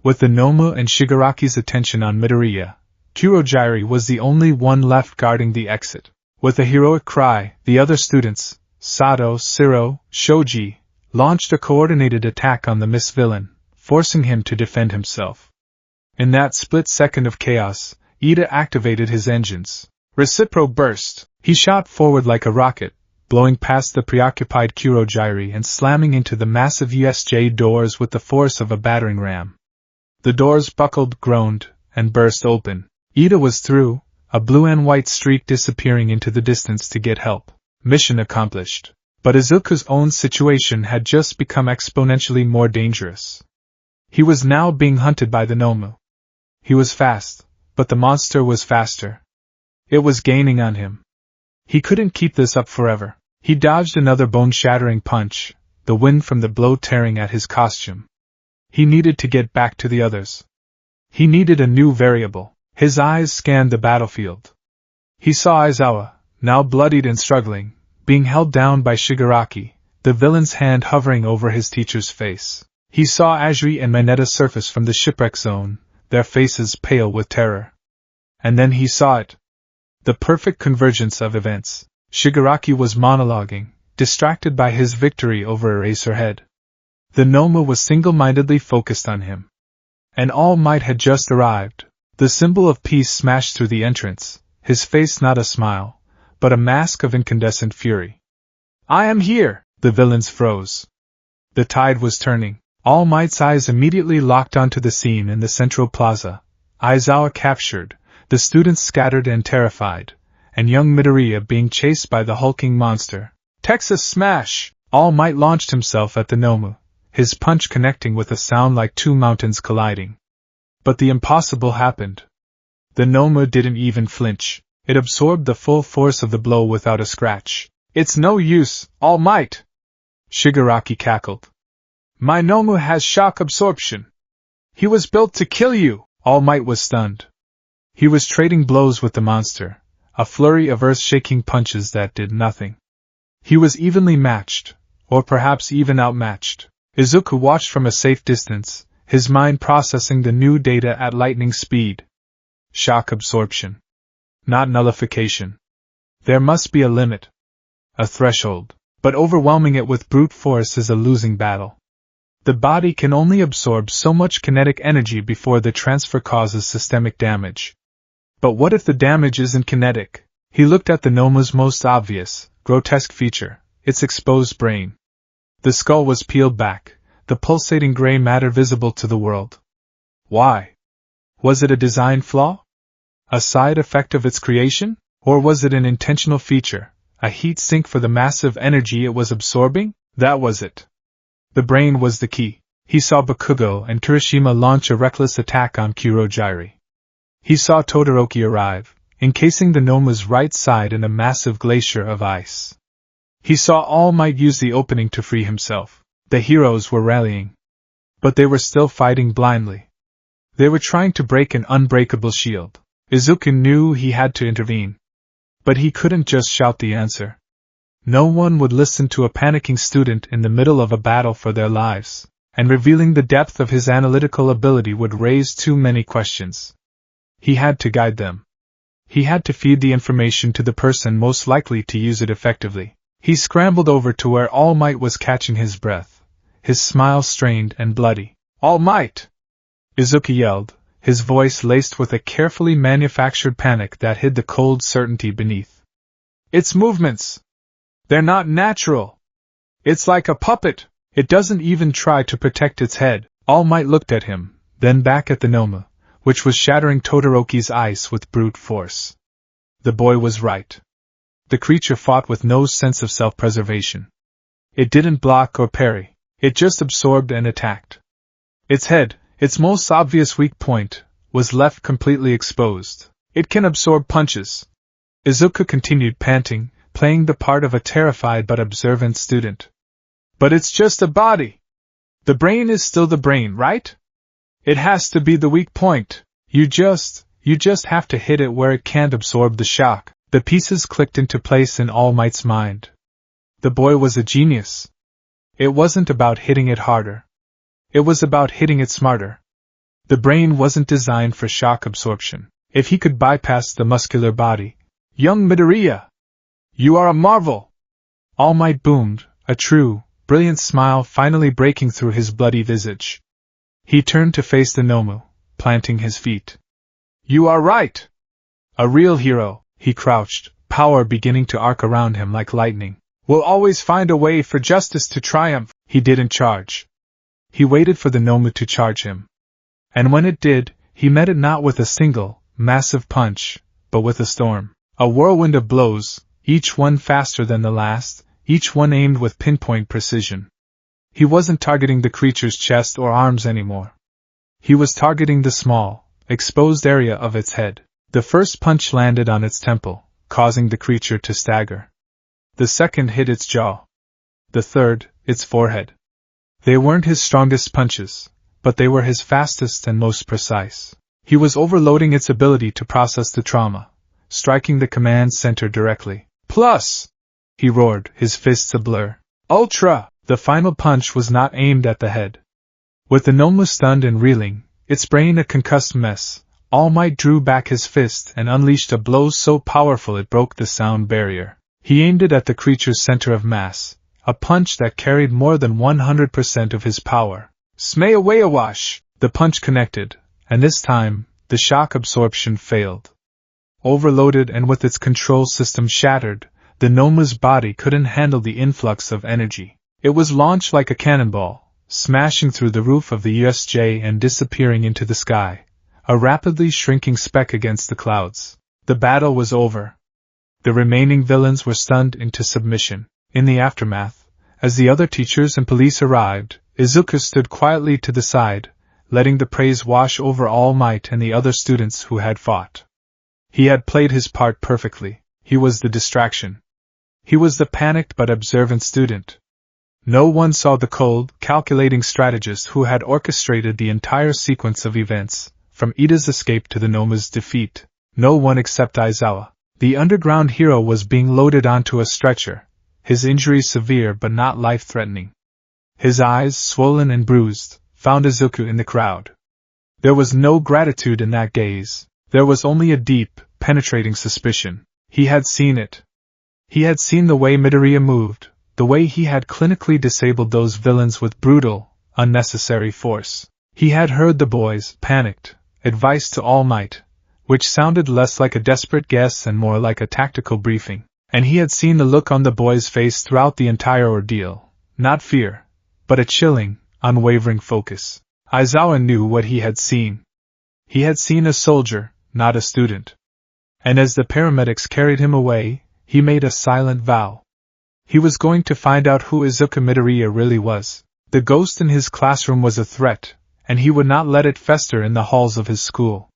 S1: With the Nomu and Shigaraki's attention on Midoriya, Kurogiri was the only one left guarding the exit. With a heroic cry, the other students, Sato, Siro, Shoji, launched a coordinated attack on the Miss Villain, forcing him to defend himself. In that split second of chaos, Ida activated his engines. Recipro burst. He shot forward like a rocket, blowing past the preoccupied Kurogiri and slamming into the massive USJ doors with the force of a battering ram. The doors buckled, groaned, and burst open. Ida was through, a blue and white streak disappearing into the distance to get help. Mission accomplished. But Izuku's own situation had just become exponentially more dangerous. He was now being hunted by the Nomu. He was fast, but the monster was faster. It was gaining on him. He couldn't keep this up forever. He dodged another bone-shattering punch, the wind from the blow tearing at his costume. He needed to get back to the others. He needed a new variable. His eyes scanned the battlefield. He saw Aizawa, now bloodied and struggling, being held down by Shigaraki, the villain's hand hovering over his teacher's face. He saw Ajiri and Mineta surface from the shipwreck zone, their faces pale with terror. And then he saw it. The perfect convergence of events. Shigaraki was monologuing, distracted by his victory over Eraserhead. The Nomu was single-mindedly focused on him. And All Might had just arrived. The symbol of peace smashed through the entrance, his face not a smile, but a mask of incandescent fury. "I am here!" The villains froze. The tide was turning. All Might's eyes immediately locked onto the scene in the central plaza. Aizawa captured, the students scattered and terrified, and young Midoriya being chased by the hulking monster. Texas Smash! All Might launched himself at the Nomu, his punch connecting with a sound like two mountains colliding. But the impossible happened. The Nomu didn't even flinch. It absorbed the full force of the blow without a scratch. "It's no use, All Might!" Shigaraki cackled. "My Nomu has shock absorption. He was built to kill you!" All Might was stunned. He was trading blows with the monster, a flurry of earth-shaking punches that did nothing. He was evenly matched, or perhaps even outmatched. Izuku watched from a safe distance, his mind processing the new data at lightning speed. Shock absorption. Not nullification. There must be a limit. A threshold. But overwhelming it with brute force is a losing battle. The body can only absorb so much kinetic energy before the transfer causes systemic damage. But what if the damage isn't kinetic? He looked at the Nomu's most obvious, grotesque feature, its exposed brain. The skull was peeled back, the pulsating gray matter visible to the world. Why? Was it a design flaw? A side effect of its creation? Or was it an intentional feature, a heat sink for the massive energy it was absorbing? That was it. The brain was the key. He saw Bakugo and Kirishima launch a reckless attack on Kurojiri. He saw Todoroki arrive, encasing the Nomu's right side in a massive glacier of ice. He saw All Might use the opening to free himself. The heroes were rallying. But they were still fighting blindly. They were trying to break an unbreakable shield. Izuku knew he had to intervene. But he couldn't just shout the answer. No one would listen to a panicking student in the middle of a battle for their lives, and revealing the depth of his analytical ability would raise too many questions. He had to guide them. He had to feed the information to the person most likely to use it effectively. He scrambled over to where All Might was catching his breath, his smile strained and bloody. "All Might!" Izuku yelled, his voice laced with a carefully manufactured panic that hid the cold certainty beneath. "Its movements! They're not natural! It's like a puppet! It doesn't even try to protect its head." All Might looked at him, then back at the Nomu, which was shattering Todoroki's ice with brute force. The boy was right. The creature fought with no sense of self-preservation. It didn't block or parry. It just absorbed and attacked. Its head, its most obvious weak point, was left completely exposed. "It can absorb punches." Izuku continued panting, playing the part of a terrified but observant student. "But it's just a body. The brain is still the brain, right? It has to be the weak point. You just have to hit it where it can't absorb the shock." The pieces clicked into place in All Might's mind. The boy was a genius. It wasn't about hitting it harder. It was about hitting it smarter. The brain wasn't designed for shock absorption. If he could bypass the muscular body. "Young Midoriya! You are a marvel!" All Might boomed, a true, brilliant smile finally breaking through his bloody visage. He turned to face the Nomu, planting his feet. "You are right! A real hero." He crouched, power beginning to arc around him like lightning. "We'll always find a way for justice to triumph." He didn't charge. He waited for the Nomu to charge him. And when it did, he met it not with a single, massive punch, but with a storm. A whirlwind of blows, each one faster than the last, each one aimed with pinpoint precision. He wasn't targeting the creature's chest or arms anymore. He was targeting the small, exposed area of its head. The first punch landed on its temple, causing the creature to stagger. The second hit its jaw. The third, its forehead. They weren't his strongest punches, but they were his fastest and most precise. He was overloading its ability to process the trauma, striking the command center directly. Plus! He roared, his fists a blur. Ultra! The final punch was not aimed at the head. With the gnome stunned and reeling, its brain a concussed mess, All Might drew back his fist and unleashed a blow so powerful it broke the sound barrier. He aimed it at the creature's center of mass, a punch that carried more than 100% of his power. Smayawayawash! The punch connected, and this time, the shock absorption failed. Overloaded and with its control system shattered, the gnome's body couldn't handle the influx of energy. It was launched like a cannonball, smashing through the roof of the USJ and disappearing into the sky, a rapidly shrinking speck against the clouds. The battle was over. The remaining villains were stunned into submission. In the aftermath, as the other teachers and police arrived, Izuku stood quietly to the side, letting the praise wash over All Might and the other students who had fought. He had played his part perfectly. He was the distraction. He was the panicked but observant student. No one saw the cold, calculating strategist who had orchestrated the entire sequence of events, from Ida's escape to the gnome's defeat. No one except Aizawa. The underground hero was being loaded onto a stretcher, his injuries severe but not life-threatening. His eyes, swollen and bruised, found Izuku in the crowd. There was no gratitude in that gaze. There was only a deep, penetrating suspicion. He had seen it. He had seen the way Midoriya moved, the way he had clinically disabled those villains with brutal, unnecessary force. He had heard the boys' panicked advice to All Might, which sounded less like a desperate guess and more like a tactical briefing. And he had seen the look on the boy's face throughout the entire ordeal, not fear, but a chilling, unwavering focus. Aizawa knew what he had seen. He had seen a soldier, not a student. And as the paramedics carried him away, he made a silent vow. He was going to find out who Izuku Midoriya really was. The ghost in his classroom was a threat, and he would not let it fester in the halls of his school.